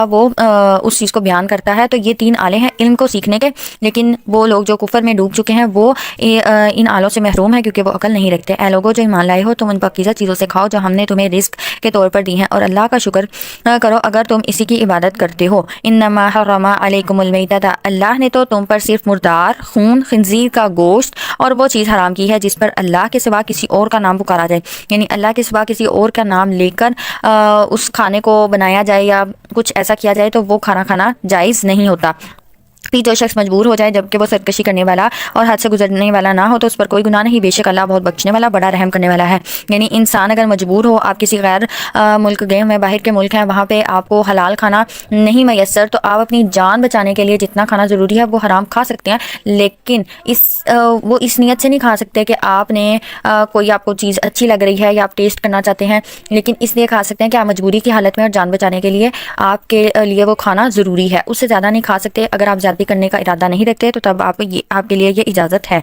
کو بیان کرتا ہے. تو یہ 3 آلے ہیں علم کو سیکھنے کے. لیکن وہ لوگ جو کفر میں ڈوب چکے ہیں وہ ان آلوں سے محروم ہیں کیونکہ وہ عقل نہیں رکھتے. اے لوگوں جو ایمان لائے ہو تم ان پاکیزہ چیزوں سے کھاؤ جو ہم نے تمہیں رزق کے طور پر دی ہیں اور اللہ کا شکر کرو اگر تم اسی کی عبادت کرتے ہو. انما حرم علیکم المیتۃ، اللہ نے تو تم پر صرف مردار، خون، خنزیر کا گوشت اور وہ چیز حرام کی ہے جس پر اللہ کے سوا کسی اور کا نام پکارا جائے. یعنی اللہ کے سوا کسی اور کا نام لے کر اس کھانے کو بنایا جائے یا کچھ ایسا کیا جائے تو وہ کھانا جائز نہیں ہوتا. پھر جو شخص مجبور ہو جائے جبکہ وہ سرکشی کرنے والا اور حد سے گزرنے والا نہ ہو تو اس پر کوئی گناہ نہیں، بے شک اللہ بہت بخشنے والا بڑا رحم کرنے والا ہے. یعنی انسان اگر مجبور ہو، آپ کسی غیر ملک گئے ہوئے، باہر کے ملک ہیں، وہاں پہ آپ کو حلال کھانا نہیں میسر، تو آپ اپنی جان بچانے کے لیے جتنا کھانا ضروری ہے وہ حرام کھا سکتے ہیں، لیکن وہ اس نیت سے نہیں کھا سکتے کہ آپ نے کوئی آپ کو چیز اچھی لگ رہی ہے یا آپ ٹیسٹ کرنا چاہتے ہیں، لیکن اس لیے کھا سکتے ہیں کہ آپ مجبوری کی حالت میں اور جان بچانے کے لیے آپ کے لیے وہ کھانا ضروری ہے. اس سے زیادہ نہیں کھا سکتے. اگر آپ زیادتی کرنے کا ارادہ نہیں رکھتے تو تب آپ کے لیے یہ اجازت ہے.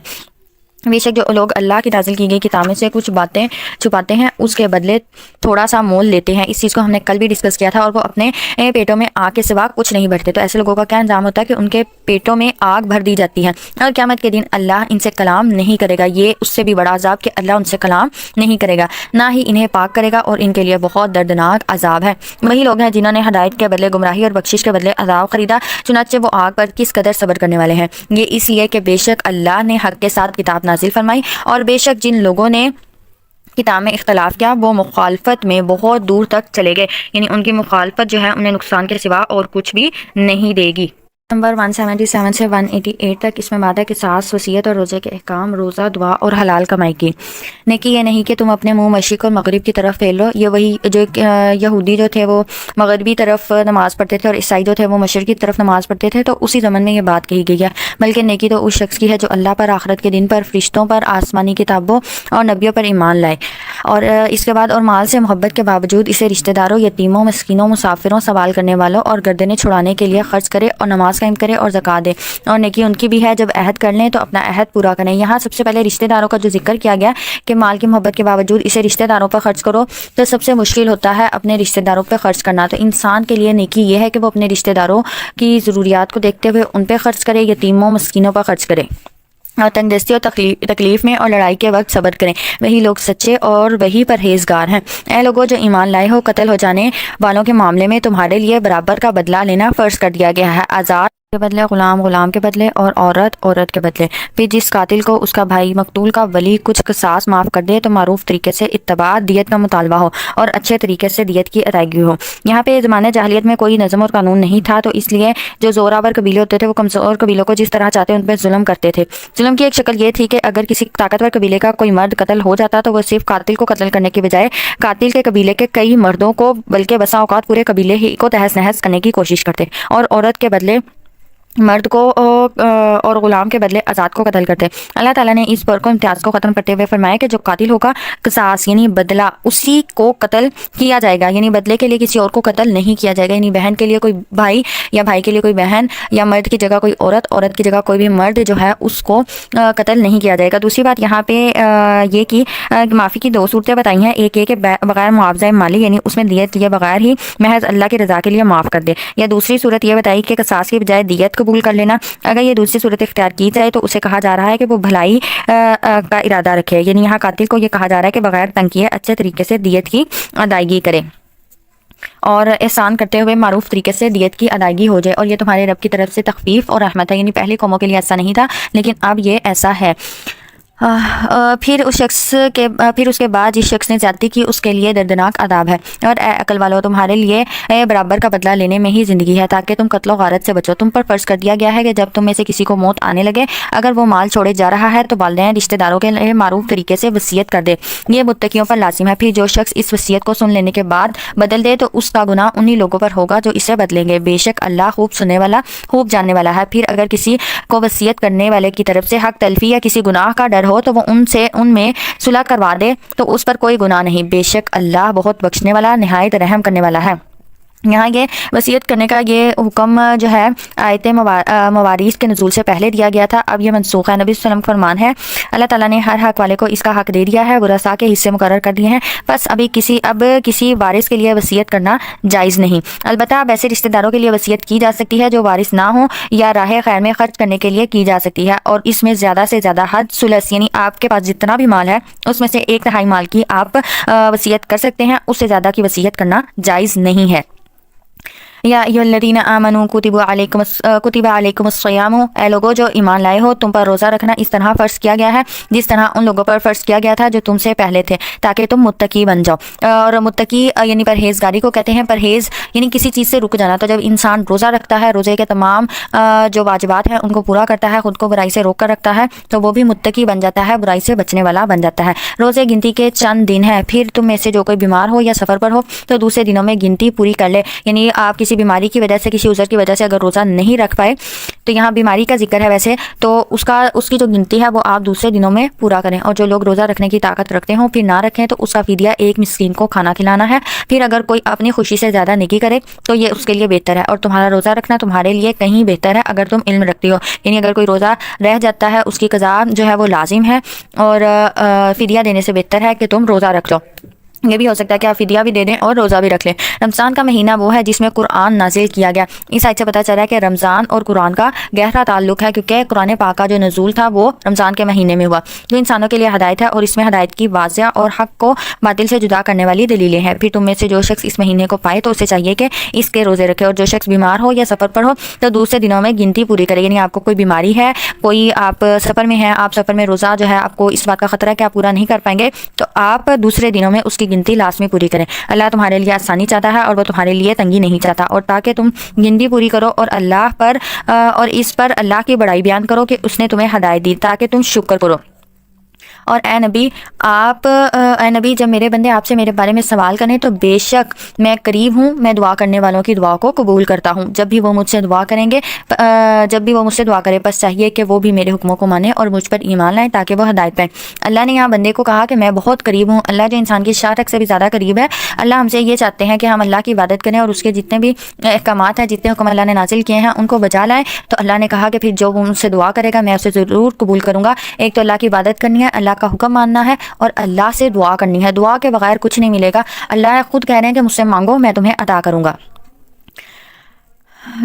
بے شک جو لوگ اللہ کی نازل کی گئی کتابیں سے کچھ باتیں چھپاتے ہیں اس کے بدلے تھوڑا سا مول لیتے ہیں. اس چیز کو ہم نے کل بھی ڈسکس کیا تھا. اور وہ اپنے پیٹوں میں آگ کے سوا کچھ نہیں بھرتے. تو ایسے لوگوں کا کیا انجام ہوتا ہے کہ ان کے پیٹوں میں آگ بھر دی جاتی ہے اور قیامت کے دن اللہ ان سے کلام نہیں کرے گا. یہ اس سے بھی بڑا عذاب کہ اللہ ان سے کلام نہیں کرے گا، نہ ہی انہیں پاک کرے گا، اور ان کے لیے بہت دردناک عذاب ہے. وہی لوگ ہیں جنہوں نے ہدایت کے بدلے گمراہی اور بخشش کے بدلے عذاب خریدا، چنانچہ وہ آگ پر کس قدر صبر کرنے والے ہیں. یہ اس لیے کہ بے شک اللہ نے حق کے ساتھ کتاب نازل فرمائی اور بے شک جن لوگوں نے کتاب میں اختلاف کیا وہ مخالفت میں بہت دور تک چلے گئے. یعنی ان کی مخالفت جو ہے انہیں نقصان کے سوا اور کچھ بھی نہیں دے گی. نمبر 177 سے 188 تک اس میں بات ہے کہ قصاص، وصیت اور روزے کے احکام، روزہ، دعا اور حلال کمائی کی. نیکی یہ نہیں کہ تم اپنے منہ مشرق اور مغرب کی طرف پھیر لو. یہ وہی جو یہودی جو تھے وہ مغربی طرف نماز پڑھتے تھے اور عیسائی جو تھے وہ مشرقی طرف نماز پڑھتے تھے. تو اسی زمن میں یہ بات کہی گئی ہے. بلکہ نیکی تو اس شخص کی ہے جو اللہ پر، آخرت کے دن پر، فرشتوں پر، آسمانی کتابوں اور نبیوں پر ایمان لائے. اور اس کے بعد اور مال سے محبت کے باوجود اسے رشتہ داروں، یتیموں، مسکینوں، مسافروں، سوال کرنے والوں اور گردنیں چھڑانے کے لیے خرچ کرے اور نماز قائم کرے اور زکوٰۃ دے. اور نیکی ان کی بھی ہے جب عہد کر لیں تو اپنا عہد پورا کریں. یہاں سب سے پہلے رشتہ داروں کا جو ذکر کیا گیا کہ مال کی محبت کے باوجود اسے رشتہ داروں پر خرچ کرو، تو سب سے مشکل ہوتا ہے اپنے رشتہ داروں پہ خرچ کرنا. تو انسان کے لیے نیکی یہ ہے کہ وہ اپنے رشتہ داروں کی ضروریات کو دیکھتے ہوئے ان پہ خرچ کرے، یتیموں، مسکینوں پر خرچ کرے، اور تنگ دستی اور تکلیف میں اور لڑائی کے وقت صبر کریں. وہی لوگ سچے اور وہی پرہیزگار ہیں. اے لوگوں جو ایمان لائے ہو، قتل ہو جانے والوں کے معاملے میں تمہارے لیے برابر کا بدلہ لینا فرض کر دیا گیا ہے. آزاد کے بدلے غلام، غلام کے بدلے اور عورت کے بدلے. پھر جس قاتل کو اس کا بھائی مقتول کا ولی کچھ قصاص معاف کر دے تو معروف طریقے سے اتباع، دیت کا مطالبہ ہو اور اچھے طریقے سے دیت کی ادائیگی ہو. یہاں پہ زمانے جاہلیت میں کوئی نظم اور قانون نہیں تھا، تو اس لیے جو زوراور قبیلے ہوتے تھے وہ کمزور قبیلوں کو جس طرح چاہتے ان پہ ظلم کرتے تھے. ظلم کی ایک شکل یہ تھی کہ اگر کسی طاقتور قبیلے کا کوئی مرد قتل ہو جاتا تو وہ صرف قاتل کو قتل کرنے کے بجائے قاتل کے قبیلے کے کئی مردوں کو، بلکہ بسا اوقات پورے قبیلے ہی کو تہس نہس کرنے کی کوشش کرتے. اور عورت کے بدلے مرد کو اور غلام کے بدلے آزاد کو قتل کرتے۔ اللہ تعالیٰ نے اس پر کو امتیاز کو ختم کرتے ہوئے فرمایا کہ جو قاتل ہوگا قصاص یعنی بدلہ اسی کو قتل کیا جائے گا، یعنی بدلے کے لیے کسی اور کو قتل نہیں کیا جائے گا، یعنی بہن کے لیے کوئی بھائی یا بھائی کے لیے کوئی بہن یا مرد کی جگہ کوئی عورت، عورت کی جگہ کوئی بھی مرد جو ہے اس کو قتل نہیں کیا جائے گا۔ دوسری بات یہاں پہ یہ کہ معافی کی دو صورتیں بتائی ہیں، ایک یہ کہ بغیر معاوضہ مالی یعنی اس میں دیت لیے بغیر ہی محض اللہ کی رضا کے لیے معاف کر دے، یا دوسری صورت یہ بتائی کہ قصاص کی بجائے دیت قبول کر لینا۔ اگر یہ دوسری صورت اختیار کی جائے تو اسے کہا جا رہا ہے کہ وہ بھلائی کا ارادہ رکھے، یعنی یہاں قاتل کو یہ کہا جا رہا ہے کہ بغیر تنگ کیے اچھے طریقے سے دیت کی ادائیگی کرے اور احسان کرتے ہوئے معروف طریقے سے دیت کی ادائیگی ہو جائے، اور یہ تمہارے رب کی طرف سے تخفیف اور رحمت ہے، یعنی پہلی قوموں کے لیے ایسا نہیں تھا لیکن اب یہ ایسا ہے۔ پھر اس کے بعد جس شخص نے زیادتی کی اس کے لیے دردناک عذاب ہے، اور اے عقل والو تمہارے لیے برابر کا بدلہ لینے میں ہی زندگی ہے تاکہ تم قتل و غارت سے بچو۔ تم پر فرض کر دیا گیا ہے کہ جب تم میں سے کسی کو موت آنے لگے اگر وہ مال چھوڑے جا رہا ہے تو والدین رشتہ داروں کے لیے معروف طریقے سے وصیت کر دے، یہ متقیوں پر لازم ہے۔ پھر جو شخص اس وصیت کو سن لینے کے بعد بدل دے تو اس کا گناہ انہی لوگوں پر ہوگا جو اسے بدلیں گے، بے شک اللہ خوب سننے والا خوب جاننے والا ہے۔ پھر اگر کسی کو وصیت کرنے والے کی طرف سے حق تلفی یا کسی گناہ کا ڈر ہو تو وہ ان میں صلح کروا دے تو اس پر کوئی گناہ نہیں، بے شک اللہ بہت بخشنے والا نہایت رحم کرنے والا ہے۔ یہاں یہ وصیت کرنے کا یہ حکم جو ہے آیت مواریث کے نزول سے پہلے دیا گیا تھا، اب یہ منسوخ ہے۔ نبی صلی اللہ علیہ وسلم فرمان ہے اللہ تعالیٰ نے ہر حق والے کو اس کا حق دے دیا ہے، ورثاء کے حصے مقرر کر دیے ہیں، بس اب کسی وارث کے لیے وصیت کرنا جائز نہیں۔ البتہ اب ایسے رشتہ داروں کے لیے وصیت کی جا سکتی ہے جو وارث نہ ہوں یا راہ خیر میں خرچ کرنے کے لیے کی جا سکتی ہے، اور اس میں زیادہ سے زیادہ حد ثلث یعنی آپ کے پاس جتنا بھی مال ہے اس میں سے 1/3 مال کی آپ وصیت کر سکتے ہیں، اس سے زیادہ کی وصیت کرنا جائز نہیں ہے۔ یا ایھا الذین آمنوا کتب علیکم الصیام، اے لوگوں جو ایمان لائے ہو تم پر روزہ رکھنا اس طرح فرض کیا گیا ہے جس طرح ان لوگوں پر فرض کیا گیا تھا جو تم سے پہلے تھے تاکہ تم متقی بن جاؤ۔ اور متقی یعنی پرہیزگاری کو کہتے ہیں، پرہیز یعنی کسی چیز سے رک جانا۔ تو جب انسان روزہ رکھتا ہے، روزے کے تمام جو واجبات ہیں ان کو پورا کرتا ہے، خود کو برائی سے روک کر رکھتا ہے تو وہ بھی متقی بن جاتا ہے، برائی سے بچنے والا بن جاتا ہے۔ روزے گنتی کے چند دن ہیں، پھر تم میں سے جو کوئی بیمار ہو یا سفر پر ہو تو دوسرے دنوں میں گنتی پوری کر لے، یعنی آپ کسی بیماری کی وجہ سے کسی عذر کی وجہ سے اگر روزہ نہیں رکھ پائے تو یہاں بیماری کا ذکر ہے ویسے تو اس کی جو گنتی ہے وہ آپ دوسرے دنوں میں پورا کریں، اور جو لوگ روزہ رکھنے کی طاقت رکھتے ہوں پھر نہ رکھیں تو اس کا فدیہ ایک مسکین کو کھانا کھلانا ہے۔ پھر اگر کوئی اپنی خوشی سے زیادہ نیکی کرے تو یہ اس کے لیے بہتر ہے، اور تمہارا روزہ رکھنا تمہارے لیے کہیں بہتر ہے اگر تم علم رکھتی ہو، یعنی اگر کوئی روزہ رہ جاتا ہے اس کی قضا جو ہے وہ لازم ہے، اور فدیہ دینے سے بہتر ہے کہ تم روزہ رکھ لو۔ یہ بھی ہو سکتا ہے کہ آپ فدیہ بھی دے دیں اور روزہ بھی رکھ لیں۔ رمضان کا مہینہ وہ ہے جس میں قرآن نازل کیا گیا۔ اس آیت سے پتہ چلا ہے کہ رمضان اور قرآن کا گہرا تعلق ہے، کیونکہ قرآن پاک کا جو نزول تھا وہ رمضان کے مہینے میں ہوا، جو انسانوں کے لیے ہدایت ہے، اور اس میں ہدایت کی واضح اور حق کو باطل سے جدا کرنے والی دلیلیں ہیں۔ پھر تم میں سے جو شخص اس مہینے کو پائے تو اسے چاہیے کہ اس کے روزے رکھے، اور جو شخص بیمار ہو یا سفر پر ہو تو دوسرے دنوں میں گنتی پوری کرے، یعنی آپ کو کوئی بیماری ہے، کوئی آپ سفر میں ہیں، آپ سفر میں روزہ جو ہے آپ کو اس بات کا خطرہ ہے کہ آپ پورا نہیں کر پائیں گے تو آپ دوسرے دنوں میں اس کی گنتی لازمی پوری کریں۔ اللہ تمہارے لیے آسانی چاہتا ہے اور وہ تمہارے لیے تنگی نہیں چاہتا، اور تاکہ تم گنتی پوری کرو اور اللہ پر اور اس پر اللہ کی بڑائی بیان کرو کہ اس نے تمہیں ہدایت دی تاکہ تم شکر کرو۔ اور اے نبی جب میرے بندے آپ سے میرے بارے میں سوال کریں تو بے شک میں قریب ہوں، میں دعا کرنے والوں کی دعا کو قبول کرتا ہوں۔ جب بھی وہ مجھ سے دعا کرے بس چاہیے کہ وہ بھی میرے حکموں کو مانے اور مجھ پر ایمان لائیں تاکہ وہ ہدایت پائیں۔ اللہ نے یہاں بندے کو کہا کہ میں بہت قریب ہوں، اللہ جو انسان کی شاہ تک سے بھی زیادہ قریب ہے۔ اللہ ہم سے یہ چاہتے ہیں کہ ہم اللہ کی عبادت کریں اور اس کے جتنے بھی احکامات ہیں، جتنے حکم اللہ نے نازل کیے ہیں ان کو بجا لائیں۔ تو اللہ نے کہا کہ پھر جو وہ مجھ سے دعا کرے گا میں اسے ضرور قبول کروں گا۔ ایک تو اللہ کی عبادت کرنی ہے، اللہ کا حکم ماننا ہے، اور اللہ سے دعا کرنی ہے۔ دعا کے بغیر کچھ نہیں ملے گا۔ اللہ خود کہہ رہے ہیں کہ مجھ سے مانگو میں تمہیں عطا کروں گا۔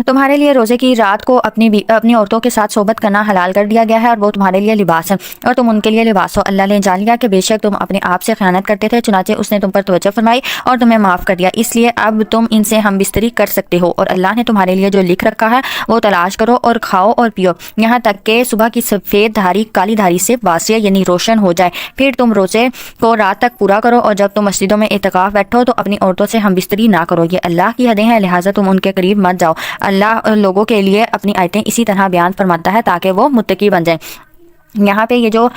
تمہارے لیے روزے کی رات کو اپنی عورتوں کے ساتھ صحبت کرنا حلال کر دیا گیا ہے، اور وہ تمہارے لیے لباس ہے اور تم ان کے لیے لباس ہو۔ اللہ نے جان لیا کہ بے شک تم اپنے آپ سے خیانت کرتے تھے، چنانچہ اس نے تم پر توجہ فرمائی اور تمہیں معاف کر دیا، اس لیے اب تم ان سے ہم بستری کر سکتے ہو، اور اللہ نے تمہارے لیے جو لکھ رکھا ہے وہ تلاش کرو اور کھاؤ اور پیو یہاں تک کہ صبح کی سفید دھاری کالی دھاری سے واضح یعنی روشن ہو جائے۔ پھر تم روزے کو رات تک پورا کرو، اور جب تم مسجدوں میں اعتکاف بیٹھو تو اپنی عورتوں سے ہم بستری نہ کرو، یہ اللہ کی حدیں ہیں لہٰذا تم ان کے قریب مت جاؤ۔ اللہ لوگوں کے لیے اپنی آیتیں اسی طرح بیان فرماتا ہے تاکہ وہ متقی بن جائیں۔ یہاں پہ یہ جو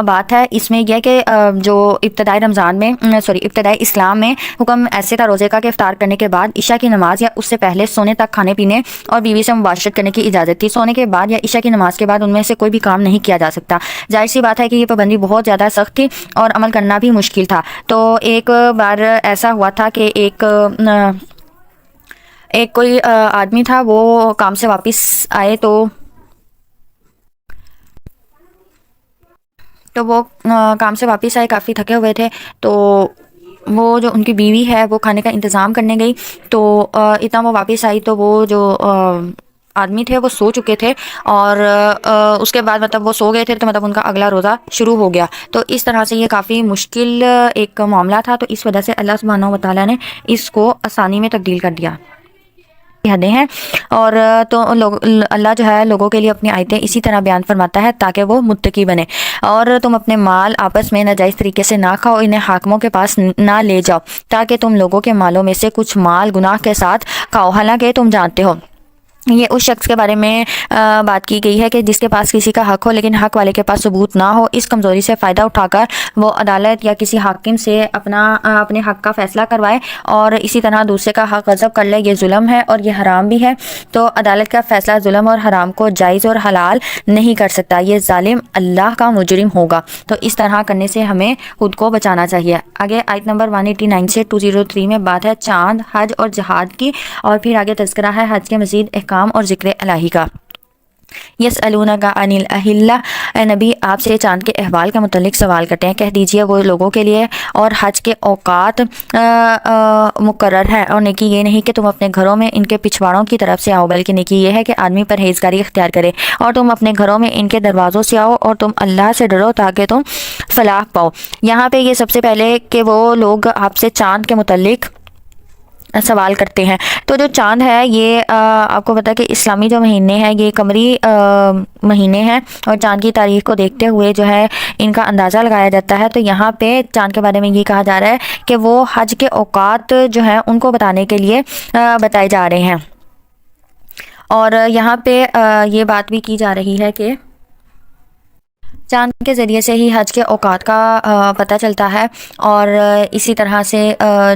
بات ہے اس میں یہ کہ جو ابتدائی رمضان میں ابتدائی اسلام میں حکم ایسے تھا روزے کا کہ افطار کرنے کے بعد عشاء کی نماز یا اس سے پہلے سونے تک کھانے پینے اور بیوی سے مباشرت کرنے کی اجازت تھی. سونے کے بعد یا عشاء کی نماز کے بعد ان میں سے کوئی بھی کام نہیں کیا جا سکتا. ظاہر سی بات ہے کہ یہ پابندی بہت زیادہ سخت تھی اور عمل کرنا بھی مشکل تھا. تو ایک بار ایسا ہوا تھا کہ ایک کوئی آدمی تھا, وہ کام سے واپس آئے تو وہ کام سے واپس آئے, کافی تھکے ہوئے تھے. تو وہ جو ان کی بیوی ہے وہ کھانے کا انتظام کرنے گئی. تو اتنا وہ واپس آئی تو وہ جو آدمی تھے وہ سو چکے تھے, اور اس کے بعد مطلب وہ سو گئے تھے, تو مطلب ان کا اگلا روزہ شروع ہو گیا. تو اس طرح سے یہ کافی مشکل ایک معاملہ تھا. تو اس وجہ سے اللہ سبحانہ و تعالیٰ نے اس کو آسانی میں تبدیل کر دیا. حدیں ہیں, اور تو اللہ جو ہے لوگوں کے لیے اپنی آیتیں اسی طرح بیان فرماتا ہے تاکہ وہ متقی بنے. اور تم اپنے مال آپس میں ناجائز طریقے سے نہ کھاؤ, انہیں حاکموں کے پاس نہ لے جاؤ تاکہ تم لوگوں کے مالوں میں سے کچھ مال گناہ کے ساتھ کھاؤ, حالانکہ تم جانتے ہو. یہ اس شخص کے بارے میں بات کی گئی ہے کہ جس کے پاس کسی کا حق ہو لیکن حق والے کے پاس ثبوت نہ ہو. اس کمزوری سے فائدہ اٹھا کر وہ عدالت یا کسی حاکم سے اپنے حق کا فیصلہ کروائے اور اسی طرح دوسرے کا حق غصب کر لے. یہ ظلم ہے اور یہ حرام بھی ہے. تو عدالت کا فیصلہ ظلم اور حرام کو جائز اور حلال نہیں کر سکتا. یہ ظالم اللہ کا مجرم ہوگا. تو اس طرح کرنے سے ہمیں خود کو بچانا چاہیے. آگے آیت نمبر 189 سے 203 میں بات ہے چاند, حج اور جہاد کی, اور پھر آگے تذکرہ ہے حج کے مزید احکام اور ذکر الہی کا. یسألونک عن الاہلہ, اے نبی آپ سے چاند کے احوال کا متعلق سوال کرتے ہیں. کہہ دیجئے وہ لوگوں کے لیے اور حج کے اوقات مقرر ہے, اور نیکی یہ نہیں کہ تم اپنے گھروں میں ان کے پچھواڑوں کی طرف سے آؤ, بلکہ نیکی یہ ہے کہ آدمی پرہیزگاری اختیار کرے اور تم اپنے گھروں میں ان کے دروازوں سے آؤ اور تم اللہ سے ڈرو تاکہ تم فلاح پاؤ. یہاں پہ یہ سب سے پہلے کہ وہ لوگ آپ سے چاند کے متعلق سوال کرتے ہیں. تو جو چاند ہے یہ آپ کو پتا کہ اسلامی جو مہینے ہیں یہ قمری مہینے ہیں, اور چاند کی تاریخ کو دیکھتے ہوئے جو ہے ان کا اندازہ لگایا جاتا ہے. تو یہاں پہ چاند کے بارے میں یہ کہا جا رہا ہے کہ وہ حج کے اوقات جو ہیں ان کو بتانے کے لیے بتائے جا رہے ہیں. اور یہاں پہ یہ بات بھی کی جا رہی ہے کہ چاند کے ذریعے سے ہی حج کے اوقات کا پتہ چلتا ہے, اور اسی طرح سے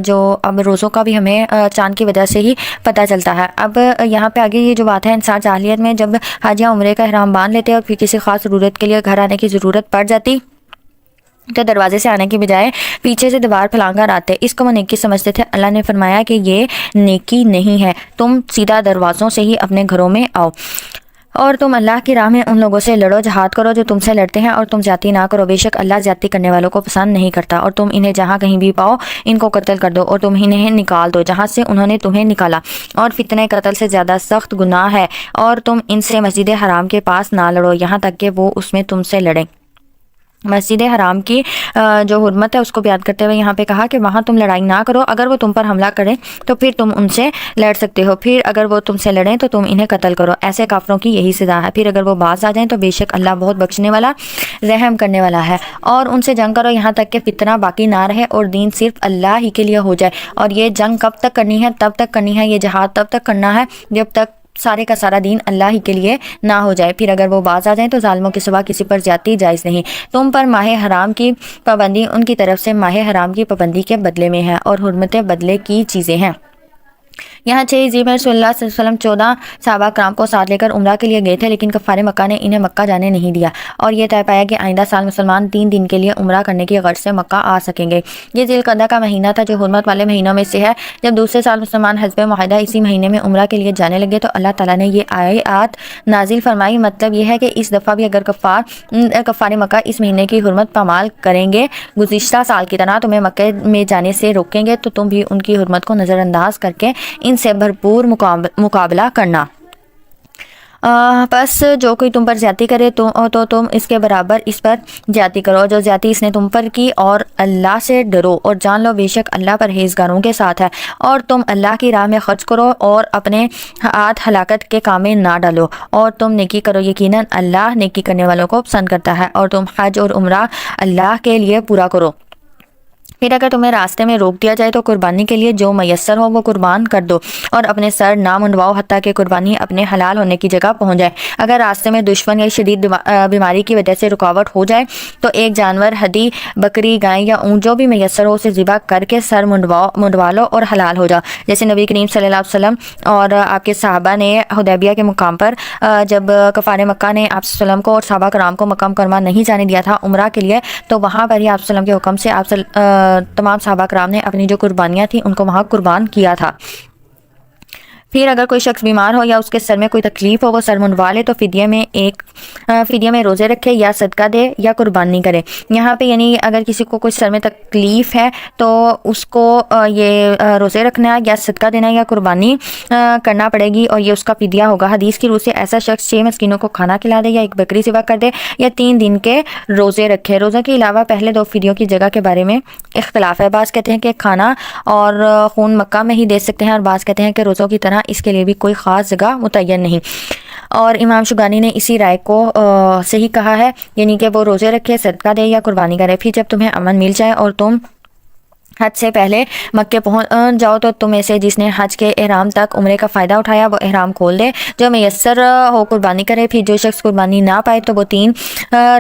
جو اب روزوں کا بھی ہمیں چاند کی وجہ سے ہی پتہ چلتا ہے. اب یہاں پہ آگے یہ جو بات ہے, انسان جاہلیت میں جب حج یا عمرے کا احرام باندھ لیتے اور پھر کسی خاص ضرورت کے لیے گھر آنے کی ضرورت پڑ جاتی تو دروازے سے آنے کی بجائے پیچھے سے دیوار پھیلان کر آتے. اس کو وہ نیکی سمجھتے تھے. اللہ نے فرمایا کہ یہ نیکی نہیں ہے, تم سیدھا دروازوں سے ہی اپنے گھروں میں آؤ, اور تم اللہ کی راہ میں ان لوگوں سے لڑو, جہاد کرو جو تم سے لڑتے ہیں, اور تم زیادتی نہ کرو, بے شک اللہ زیادتی کرنے والوں کو پسند نہیں کرتا. اور تم انہیں جہاں کہیں بھی پاؤ ان کو قتل کر دو, اور تم انہیں نکال دو جہاں سے انہوں نے تمہیں نکالا, اور فتنہ قتل سے زیادہ سخت گناہ ہے. اور تم ان سے مسجد حرام کے پاس نہ لڑو یہاں تک کہ وہ اس میں تم سے لڑیں. مسجد حرام کی جو حرمت ہے اس کو بیان کرتے ہوئے یہاں پہ کہا کہ وہاں تم لڑائی نہ کرو. اگر وہ تم پر حملہ کریں تو پھر تم ان سے لڑ سکتے ہو, پھر اگر وہ تم سے لڑیں تو تم انہیں قتل کرو. ایسے کافروں کی یہی سزا ہے. پھر اگر وہ باز آ جائیں تو بے شک اللہ بہت بخشنے والا رحم کرنے والا ہے. اور ان سے جنگ کرو یہاں تک کہ فتنہ باقی نہ رہے اور دین صرف اللہ ہی کے لیے ہو جائے. اور یہ جنگ کب تک کرنی ہے؟ تب تک کرنی ہے, یہ جہاد تب تک کرنا ہے جب تک سارے کا سارا دین اللہ ہی کے لیے نہ ہو جائے. پھر اگر وہ باز آ جائیں تو ظالموں کے سوا کسی پر زیادتی جائز نہیں. تم پر ماہ حرام کی پابندی ان کی طرف سے ماہ حرام کی پابندی کے بدلے میں ہے, اور حرمتیں بدلے کی چیزیں ہیں. یہاں 6 ذی الحجہ صلی اللہ علیہ وسلم 14 صحابہ کرام کو ساتھ لے کر عمرہ کے لیے گئے تھے, لیکن کفار مکہ نے انہیں مکہ جانے نہیں دیا, اور یہ طے پایا کہ آئندہ سال مسلمان 3 دن کے لیے عمرہ کرنے کی غرض سے مکہ آ سکیں گے. یہ ذی القعدہ کا مہینہ تھا جو حرمت والے مہینوں میں سے ہے. جب دوسرے سال مسلمان حسب معاہدہ اسی مہینے میں عمرہ کے لیے جانے لگے تو اللہ تعالیٰ نے یہ آیات نازل فرمائی. مطلب یہ ہے کہ اس دفعہ بھی اگر کفار مکہ اس مہینے کی حرمت پامال کریں گے, گزشتہ سال کی طرح تمہیں مکہ میں جانے سے روکیں گے, تو تم بھی ان کی حرمت کو نظر انداز کر کے ان سے بھرپور مقابلہ کرنا. بس جو کوئی تم پر زیادتی کرے تو تم اس کے برابر اس پر زیادتی کرو جو زیادتی اس نے تم پر کی, اور اللہ سے ڈرو اور جان لو بے شک اللہ پرہیزگاروں کے ساتھ ہے. اور تم اللہ کی راہ میں خرچ کرو اور اپنے ہاتھ ہلاکت کے کام میں نہ ڈالو, اور تم نیکی کرو, یقیناً اللہ نیکی کرنے والوں کو پسند کرتا ہے. اور تم حج اور عمرہ اللہ کے لیے پورا کرو. پھر اگر تمہیں راستے میں روک دیا جائے تو قربانی کے لیے جو میسر ہو وہ قربان کر دو اور اپنے سر نہ منڈواؤ حتیٰ کہ قربانی اپنے حلال ہونے کی جگہ پہنچ جائے۔ اگر راستے میں دشمن یا شدید بیماری کی وجہ سے رکاوٹ ہو جائے تو ایک جانور ہدی، بکری، گائے یا اونٹ جو بھی میسر ہو اسے ذبح کر کے سر منڈوا لو اور حلال ہو جاؤ۔ جیسے نبی کریم صلی اللہ علیہ وسلم اور آپ کے صحابہ نے حدیبیہ کے مقام پر جب کفار مکہ نے آپ صلی اللہ علیہ وسلم کو اور صحابہ کرام کو مکہ مکرمہ نہیں جانے دیا تھا عمرہ کے لیے، تو وہاں پر ہی آپ صلی اللہ علیہ وسلم کے حکم سے تمام صحابہ کرام نے اپنی جو قربانیاں تھیں ان کو وہاں قربان کیا تھا۔ پھر اگر کوئی شخص بیمار ہو یا اس کے سر میں کوئی تکلیف ہو وہ سر منڈوا لے تو فدیے میں روزے رکھے یا صدقہ دے یا قربانی کرے۔ یہاں پہ یعنی اگر کسی کو کوئی سر میں تکلیف ہے تو اس کو یہ روزے رکھنا یا صدقہ دینا یا قربانی کرنا پڑے گی اور یہ اس کا فدیہ ہوگا۔ حدیث کی روح سے ایسا شخص 6 مسکینوں کو کھانا کھلا دے یا ایک بکری ذبح کر دے یا 3 دن کے روزے رکھے۔ روزہ کے علاوہ پہلے 2 فدیوں کی جگہ کے بارے میں اختلاف ہے۔ بعض کہتے ہیں کہ کھانا اور خون مکہ میں ہی دے سکتے ہیں اور بعض کہتے ہیں کہ روزوں کی طرح اس کے لیے بھی کوئی خاص جگہ متعین نہیں، اور امام شوکانی نے اسی رائے کو صحیح کہا ہے، یعنی کہ وہ روزے رکھے، صدقہ دے یا قربانی کرے۔ پھر جب تمہیں امن مل جائے اور تم حج سے پہلے مکے پہنچ جاؤ تو تم میں سے جس نے حج کے احرام تک عمرے کا فائدہ اٹھایا وہ احرام کھول دے، جو میسر ہو قربانی کرے۔ پھر جو شخص قربانی نہ پائے تو وہ 3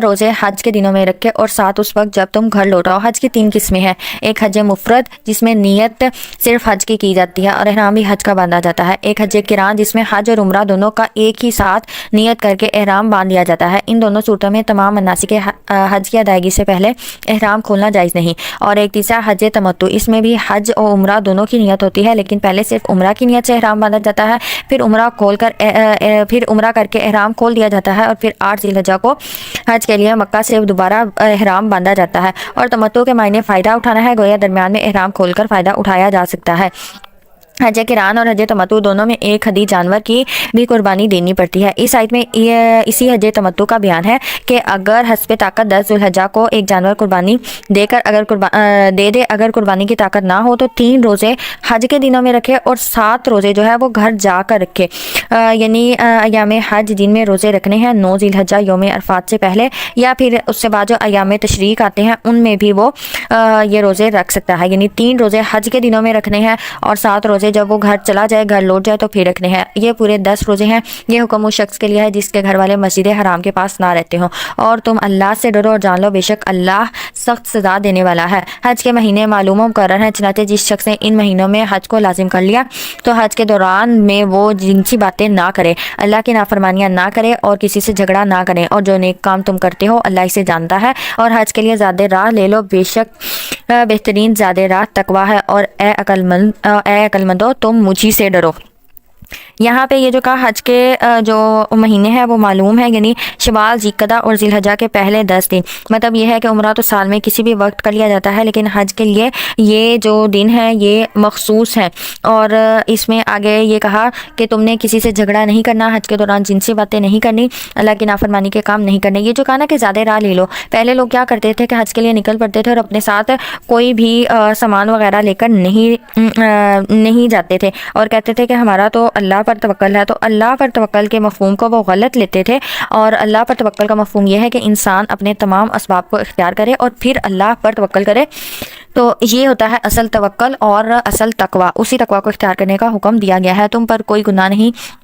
روزے حج کے دنوں میں رکھے اور ساتھ اس وقت جب تم گھر لوٹاؤ۔ حج کی 3 قسمیں ہیں، ایک حج مفرد جس میں نیت صرف حج کی جاتی ہے اور احرام بھی حج کا باندھا جاتا ہے، ایک حج قران جس میں حج اور عمرہ دونوں کا ایک ہی ساتھ نیت کر کے احرام باندھ دیا جاتا ہے۔ ان دونوں صورتوں میں تمام مناسک حج کی ادائیگی سے پہلے احرام کھولنا جائز نہیں، اور ایک تیسرا حج تمتع، اس میں بھی حج اور عمرہ دونوں کی نیت ہوتی ہے لیکن پہلے صرف عمرہ کی نیت سے احرام باندھا جاتا ہے، پھر عمرہ کر کے احرام کھول دیا جاتا ہے اور پھر 8 ذی الحجہ کو حج کے لیے مکہ سے دوبارہ احرام باندھا جاتا ہے۔ اور تمتع کے معنی فائدہ اٹھانا ہے، گویا درمیان میں احرام کھول کر فائدہ اٹھایا جا سکتا ہے۔ حج قران اور حج تمتع دونوں میں ایک ہدی جانور کی بھی قربانی دینی پڑتی ہے۔ اس آیت میں اسی حج تمتع کا بیان ہے کہ اگر حسب طاقت 10 ذی الحجہ کو ایک جانور قربانی اگر قربانی کی طاقت نہ ہو تو 3 روزے حج کے دنوں میں رکھے اور 7 روزے جو ہے وہ گھر جا کر رکھے، یعنی ایام حج جن میں روزے رکھنے ہیں 9 ذی الحجہ یوم عرفات سے پہلے یا پھر اس سے بعد جو ایام تشریق آتے ہیں ان میں بھی وہ یہ روزے رکھ سکتا ہے، یعنی 3 روزے حج کے دنوں میں رکھنے ہیں اور 7 روزے جب وہ گھر چلا جائے، گھر لوٹ جائے تو پھر رکھنے ہیں۔ یہ پورے 10 روزے ہیں۔ یہ حکم اس شخص کے لیے ہے جس کے گھر والے مسجد حرام کے پاس نہ رہتے ہوں۔ اور تم اللہ سے ڈرو اور جان لو بے شک اللہ سخت سزا دینے والا ہے۔ حج کے مہینے معلوم و مقرر ہیں، چنانچہ جس شخص نے ان مہینوں میں حج کو لازم کر لیا تو حج کے دوران میں وہ جنسی باتیں نہ کرے، اللہ کی نافرمانیاں نہ کرے اور کسی سے جھگڑا نہ کرے، اور جو نیک کام تم کرتے ہو اللہ اسے جانتا ہے۔ اور حج کے لیے زیادہ راہ لے لو، بے شک بہترین زیادہ راہ تقویٰ ہے، اور اے عقل مندو تم مجھی سے ڈرو۔ یہاں پہ یہ جو کہا حج کے جو مہینے ہیں وہ معلوم ہے، یعنی شوال، ذوالقعدہ اور ذی الحجہ کے پہلے 10 دن۔ مطلب یہ ہے کہ عمرہ تو سال میں کسی بھی وقت کر لیا جاتا ہے لیکن حج کے لیے یہ جو دن ہے یہ مخصوص ہے۔ اور اس میں آگے یہ کہا کہ تم نے کسی سے جھگڑا نہیں کرنا، حج کے دوران جنسی باتیں نہیں کرنی، اللہ کی نافرمانی کے کام نہیں کرنے۔ یہ جو کہا نا کہ زیادہ راہ لے لو، پہلے لوگ کیا کرتے تھے کہ حج کے لیے نکل پڑتے تھے اور اپنے ساتھ کوئی بھی سامان وغیرہ لے کر نہیں جاتے تھے اور کہتے تھے کہ ہمارا تو اللہ پر توکل ہے، تو اللہ پر توکل کے مفہوم کو وہ غلط لیتے تھے، اور اللہ پر توکل کا مفہوم یہ ہے کہ انسان اپنے تمام اسباب کو اختیار کرے اور پھر اللہ پر توکل کرے، تو یہ ہوتا ہے اصل توکل اور اصل تقویٰ۔ اسی تقویٰ کو اختیار کرنے کا حکم دیا گیا ہے۔ تم پر کوئی گناہ نہیں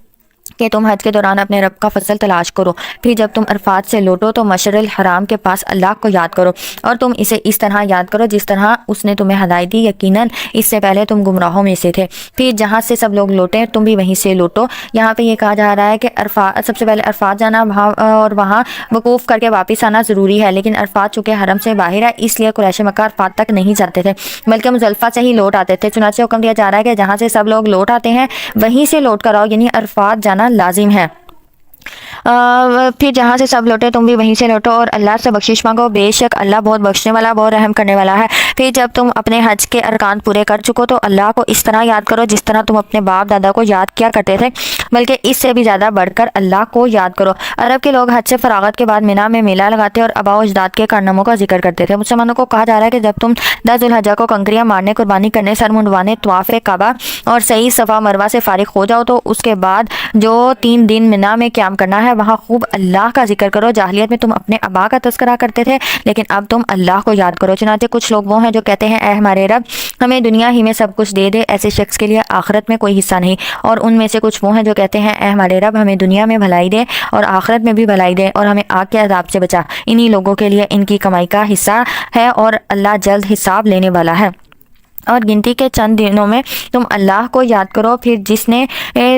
کہ تم حج کے دوران اپنے رب کا فضل تلاش کرو، پھر جب تم عرفات سے لوٹو تو مشعر الحرام کے پاس اللہ کو یاد کرو اور تم اسے اس طرح یاد کرو جس طرح اس نے تمہیں ہدایت دی، یقیناً اس سے پہلے تم گمراہوں میں سے تھے۔ پھر جہاں سے سب لوگ لوٹیں تم بھی وہیں سے لوٹو۔ یہاں پہ یہ کہا جا رہا ہے کہ سب سے پہلے عرفات جانا اور وہاں وقوف کر کے واپس آنا ضروری ہے، لیکن عرفات چونکہ حرم سے باہر ہے اس لیے قریش مکہ عرفات تک نہیں جاتے تھے بلکہ مزدلفہ سے ہی لوٹ آتے تھے۔ چنانچہ حکم دیا جا رہا ہے کہ جہاں سے سب لوگ لوٹ آتے ہیں وہیں سے لوٹ کر آؤ، یعنی عرفات جانا لازم ہے۔ پھر جہاں سے سب لوٹے تم بھی وہیں سے لوٹو اور اللہ سے بخشش مانگو، بے شک اللہ بہت بخشنے والا، بہت رحم کرنے والا ہے۔ پھر جب تم اپنے حج کے ارکان پورے کر چکو تو اللہ کو اس طرح یاد کرو جس طرح تم اپنے باپ دادا کو یاد کیا کرتے تھے، بلکہ اس سے بھی زیادہ بڑھ کر اللہ کو یاد کرو۔ عرب کے لوگ حج سے فراغت کے بعد مینا میں میلہ لگاتے اور آباء و اجداد کے کارناموں کا ذکر کرتے تھے۔ مسلمانوں کو کہا جا رہا ہے کہ جب تم 10 ذی الحجہ کو کنکریاں مارنے، قربانی کرنے، سر منڈوانے، طواف کعبہ اور سعی صفا مروہ سے فارغ ہو جاؤ تو اس کے بعد جو 3 دن مینا میں قیام کرنا ہے وہاں خوب اللہ کا ذکر کرو۔ جاہلیت میں تم اپنے آبا کا تذکرہ کرتے تھے لیکن اب تم اللہ کو یاد کرو۔ چنانچہ کچھ لوگ وہ ہیں ہیں جو کہتے ہیں اے ہمارے رب ہمیں دنیا ہی میں سب کچھ دے دے، ایسے شخص کے لیے آخرت میں کوئی حصہ نہیں، اور ان میں سے کچھ وہ ہیں جو کہتے ہیں اے ہمارے رب ہمیں دنیا میں بھلائی دے اور آخرت میں بھی بھلائی دے اور ہمیں آگ کے عذاب سے بچا، انہی لوگوں کے لیے ان کی کمائی کا حصہ ہے اور اللہ جلد حساب لینے والا ہے۔ اور گنتی کے چند دنوں میں تم اللہ کو یاد کرو، پھر جس نے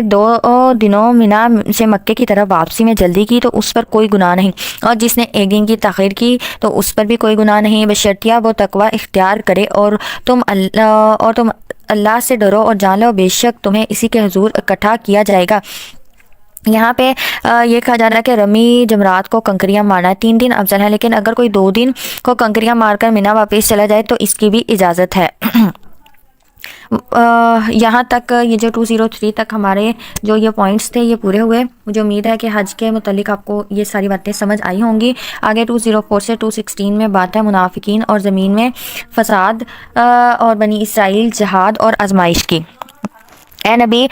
2 دنوں منا سے مکے کی طرف واپسی میں جلدی کی تو اس پر کوئی گناہ نہیں، اور جس نے 1 دن کی تاخیر کی تو اس پر بھی کوئی گناہ نہیں، بشرطیہ وہ تقوی اختیار کرے اور تم اللہ سے ڈرو اور جان لو بے شک تمہیں اسی کے حضور اکٹھا کیا جائے گا۔ یہاں پہ یہ کہا جا رہا ہے کہ رمی جمرات کو کنکریاں مارنا ہے، 3 دن افضل ہے، لیکن اگر کوئی 2 دن کو کنکریاں مار کر منا واپس چلا جائے تو اس کی بھی اجازت ہے۔ یہاں تک یہ جو 203 تک ہمارے جو یہ پوائنٹس تھے یہ پورے ہوئے۔ مجھے امید ہے کہ حج کے متعلق آپ کو یہ ساری باتیں سمجھ آئی ہوں گی۔ آگے 204 سے 216 میں بات ہے منافقین اور زمین میں فساد اور بنی اسرائیل جہاد اور آزمائش کی۔ اے نبی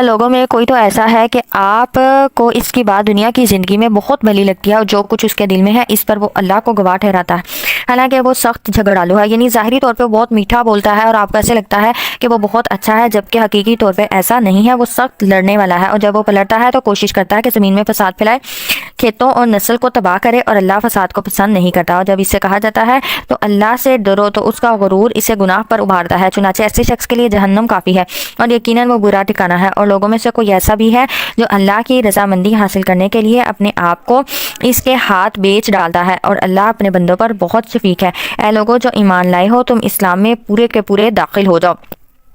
لوگوں میں کوئی تو ایسا ہے کہ آپ کو اس کی بات دنیا کی زندگی میں بہت بھلی لگتی ہے اور جو کچھ اس کے دل میں ہے اس پر وہ اللہ کو گواہ ٹھہراتا ہے، حالانکہ وہ سخت جھگڑالو ہے، یعنی ظاہری طور پہ بہت میٹھا بولتا ہے اور آپ کو ایسے لگتا ہے کہ وہ بہت اچھا ہے، جبکہ حقیقی طور پہ ایسا نہیں ہے، وہ سخت لڑنے والا ہے، اور جب وہ پلٹتا ہے تو کوشش کرتا ہے کہ زمین میں فساد پھیلائے، کھیتوں اور نسل کو تباہ کرے، اور اللہ فساد کو پسند نہیں کرتا، اور جب اس سے کہا جاتا ہے تو اللہ سے ڈرو تو اس کا غرور اسے گناہ پر ابھارتا ہے، چنانچہ ایسے شخص کے لیے جہنم کافی ہے اور یقیناً وہ برا ٹھکانہ ہے۔ اور لوگوں میں سے کوئی ایسا بھی ہے جو اللہ کی رضامندی حاصل کرنے کے لیے اپنے آپ کو اس کے ہاتھ بیچ ڈالتا ہے، اور اللہ اپنے بندوں پر بہت شفیق ہے۔ اے لوگوں جو ایمان لائے ہو تم اسلام میں پورے کے پورے داخل ہو جاؤ۔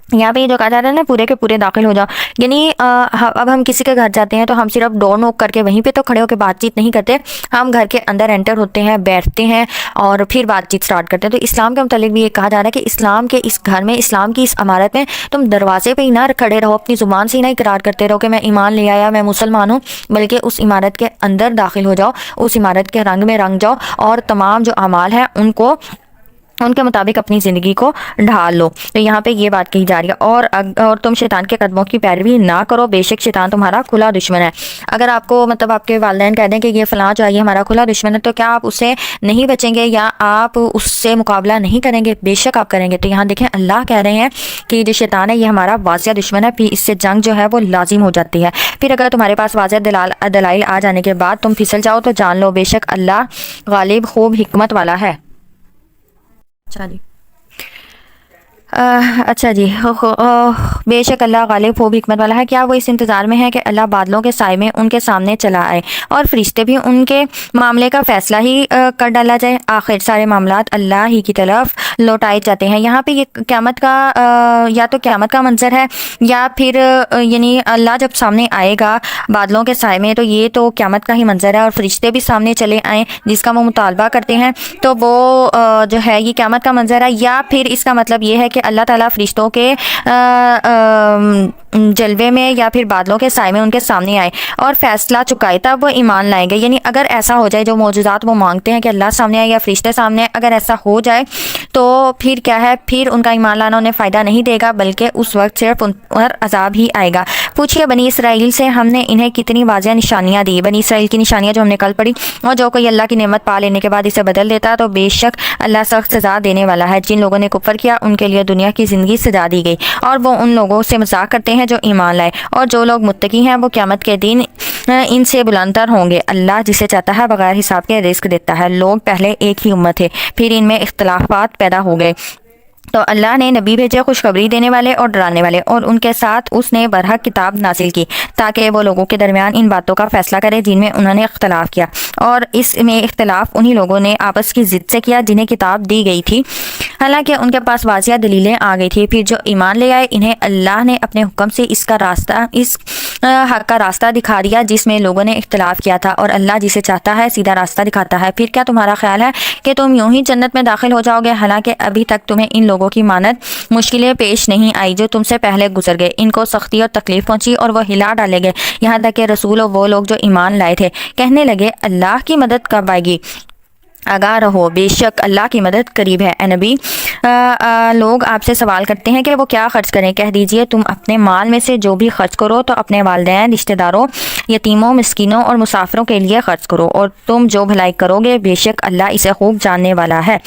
یہاں پہ یہ جو کہا جا رہا ہے نا پورے کے پورے داخل ہو جاؤ، یعنی اب ہم کسی کے گھر جاتے ہیں تو ہم صرف ڈور نوک کر کے وہیں پہ تو کھڑے ہو کے بات چیت نہیں کرتے، ہم گھر کے اندر انٹر ہوتے ہیں، بیٹھتے ہیں اور پھر بات چیت سٹارٹ کرتے ہیں۔ تو اسلام کے متعلق بھی یہ کہا جا رہا ہے کہ اسلام کے اس گھر میں، اسلام کی اس عمارت میں تم دروازے پہ ہی نہ کھڑے رہو، اپنی زبان سے ہی نہ اقرار کرتے رہو کہ میں ایمان لے آیا، میں مسلمان ہوں، بلکہ اس عمارت کے اندر داخل ہو جاؤ، اس عمارت کے رنگ میں رنگ جاؤ اور تمام جو اعمال ہیں ان کے مطابق اپنی زندگی کو ڈھال لو۔ تو یہاں پہ یہ بات کہی جا رہی ہے، اور تم شیطان کے قدموں کی پیروی نہ کرو، بے شک شیطان تمہارا کھلا دشمن ہے۔ اگر آپ کو آپ کے والدین کہہ دیں کہ یہ فلاں جو ہے یہ ہمارا کھلا دشمن ہے، تو کیا آپ اس سے نہیں بچیں گے یا آپ اس سے مقابلہ نہیں کریں گے؟ بے شک آپ کریں گے۔ تو یہاں دیکھیں اللہ کہہ رہے ہیں کہ جو شیطان ہے یہ ہمارا واضح دشمن ہے، پھر اس سے جنگ جو ہے وہ لازم ہو جاتی ہے۔ پھر اگر تمہارے پاس واضح دلائل آ جانے کے بعد تم پھسل جاؤ تو جان لو بے شک اللہ غالب خوب حکمت والا ہے۔ اچھا جی بے شک اللہ غالب خوب حکمت والا ہے۔ کیا وہ اس انتظار میں ہے کہ اللہ بادلوں کے سائے میں ان کے سامنے چلا آئے اور فرشتے بھی ان کے معاملے کا فیصلہ ہی کر ڈالا جائے؟ آخر سارے معاملات اللہ ہی کی طرف لوٹائے جاتے ہیں۔ یہاں پہ یہ قیامت کا یا تو قیامت کا منظر ہے یا پھر یعنی اللہ جب سامنے آئے گا بادلوں کے سائے میں تو یہ تو قیامت کا ہی منظر ہے، اور فرشتے بھی سامنے چلے آئیں جس کا وہ مطالبہ کرتے ہیں تو وہ جو ہے یہ قیامت کا منظر ہے، یا پھر اس کا مطلب یہ ہے کہ اللہ تعالیٰ فرشتوں کے جلوے میں یا پھر بادلوں کے سائے میں ان کے سامنے آئے اور فیصلہ چکائے، تب وہ ایمان لائیں گے۔ یعنی اگر ایسا ہو جائے جو معجزات وہ مانگتے ہیں کہ اللہ سامنے آئے یا فرشتے سامنے آئے، اگر ایسا ہو جائے تو پھر کیا ہے، پھر ان کا ایمان لانا انہیں فائدہ نہیں دے گا، بلکہ اس وقت صرف ان پر عذاب ہی آئے گا۔ پوچھئے بنی اسرائیل سے ہم نے انہیں کتنی واضح نشانیاں دی؟ بنی اسرائیل کی نشانیاں جو ہم نے کل پڑھی، اور جو کوئی اللہ کی نعمت پا لینے کے بعد اسے بدل دیتا تو بے شک اللہ سخت سزا دینے والا ہے۔ جن لوگوں نے کفر کیا ان کے لیے دنیا کی زندگی سجا دی گئی اور وہ ان لوگوں سے مذاق کرتے ہیں جو ایمان لائے، اور جو لوگ متقی ہیں وہ قیامت کے دن ان سے بلندتر ہوں گے۔ اللہ جسے چاہتا ہے بغیر حساب کے رزق دیتا ہے۔ لوگ پہلے ایک ہی امت تھے، پھر ان میں اختلافات پیدا ہو گئے تو اللہ نے نبی بھیجے خوشخبری دینے والے اور ڈرانے والے، اور ان کے ساتھ اس نے برحق کتاب نازل کی تاکہ وہ لوگوں کے درمیان ان باتوں کا فیصلہ کرے جن میں انہوں نے اختلاف کیا، اور اس میں اختلاف انہی لوگوں نے آپس کی ضد سے کیا جنہیں کتاب دی گئی تھی، حالانکہ ان کے پاس واضح دلیلیں آ گئی تھی۔ پھر جو ایمان لے آئے انہیں اللہ نے اپنے حکم سے اس حق کا راستہ دکھا دیا جس میں لوگوں نے اختلاف کیا تھا، اور اللہ جسے چاہتا ہے سیدھا راستہ دکھاتا ہے۔ پھر کیا تمہارا خیال ہے کہ تم یوں ہی جنت میں داخل ہو جاؤ گے، حالانکہ ابھی تک تمہیں ان لوگوں کی مانند مشکلیں پیش نہیں آئی جو تم سے پہلے گزر گئے، ان کو سختی اور تکلیف پہنچی اور وہ ہلا ڈالے گئے، یہاں تک کہ رسول اور وہ لوگ جو ایمان لائے تھے کہنے لگے اللہ کی مدد کب آئے گی؟ آگاہ رہو بے شک اللہ کی مدد قریب ہے۔ اے نبی لوگ آپ سے سوال کرتے ہیں کہ وہ کیا خرچ کریں، کہہ دیجئے تم اپنے مال میں سے جو بھی خرچ کرو تو اپنے والدین، رشتہ داروں، یتیموں، مسکینوں اور مسافروں کے لیے خرچ کرو، اور تم جو بھلائی کرو گے بے شک اللہ اسے خوب جاننے والا ہے۔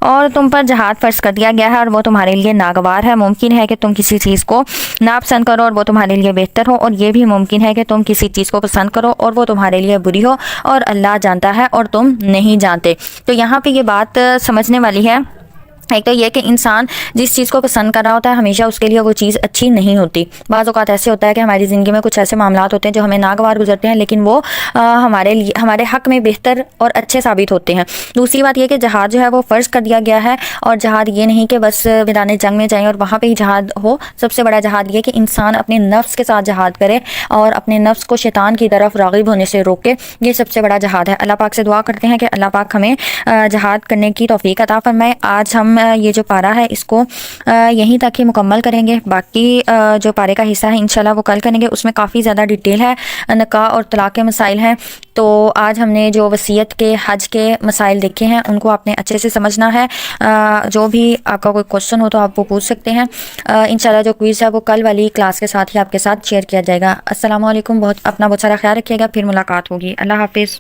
اور تم پر جہاد فرض کر دیا گیا ہے اور وہ تمہارے لیے ناگوار ہے. ممکن ہے کہ تم کسی چیز کو ناپسند کرو اور وہ تمہارے لیے بہتر ہو, اور یہ بھی ممکن ہے کہ تم کسی چیز کو پسند کرو اور وہ تمہارے لیے بری ہو, اور اللہ جانتا ہے اور تم نہیں جانتے. تو یہاں پہ یہ بات سمجھنے والی ہے. ایک تو یہ کہ انسان جس چیز کو پسند کر رہا ہوتا ہے ہمیشہ اس کے لیے وہ چیز اچھی نہیں ہوتی. بعض اوقات ایسے ہوتا ہے کہ ہماری زندگی میں کچھ ایسے معاملات ہوتے ہیں جو ہمیں ناگوار گزرتے ہیں, لیکن وہ ہمارے حق میں بہتر اور اچھے ثابت ہوتے ہیں. دوسری بات یہ کہ جہاد جو ہے وہ فرض کر دیا گیا ہے, اور جہاد یہ نہیں کہ بس میدان جنگ میں جائیں اور وہاں پہ ہی جہاد ہو. سب سے بڑا جہاد یہ کہ انسان اپنے نفس کے ساتھ جہاد کرے اور اپنے نفس کو شیطان کی طرف راغب ہونے سے روکے. یہ سب سے بڑا جہاد ہے. اللہ پاک سے دعا کرتے ہیں کہ اللہ پاک ہمیں جہاد کرنے کی توفیق عطا فرمائے. آج ہم یہ جو پارہ ہے اس کو یہیں تک ہی مکمل کریں گے. باقی جو پارے کا حصہ ہے انشاءاللہ وہ کل کریں گے. اس میں کافی زیادہ ڈیٹیل ہے, نکاح اور طلاق کے مسائل ہیں. تو آج ہم نے جو وصیت کے, حج کے مسائل دیکھے ہیں ان کو آپ نے اچھے سے سمجھنا ہے. جو بھی آپ کا کوئی کوشچن ہو تو آپ وہ پوچھ سکتے ہیں. انشاءاللہ جو کوئز ہے وہ کل والی کلاس کے ساتھ ہی آپ کے ساتھ شیئر کیا جائے گا. السلام علیکم. اپنا بہت سارا خیال رکھیے گا. پھر ملاقات ہوگی. اللہ حافظ.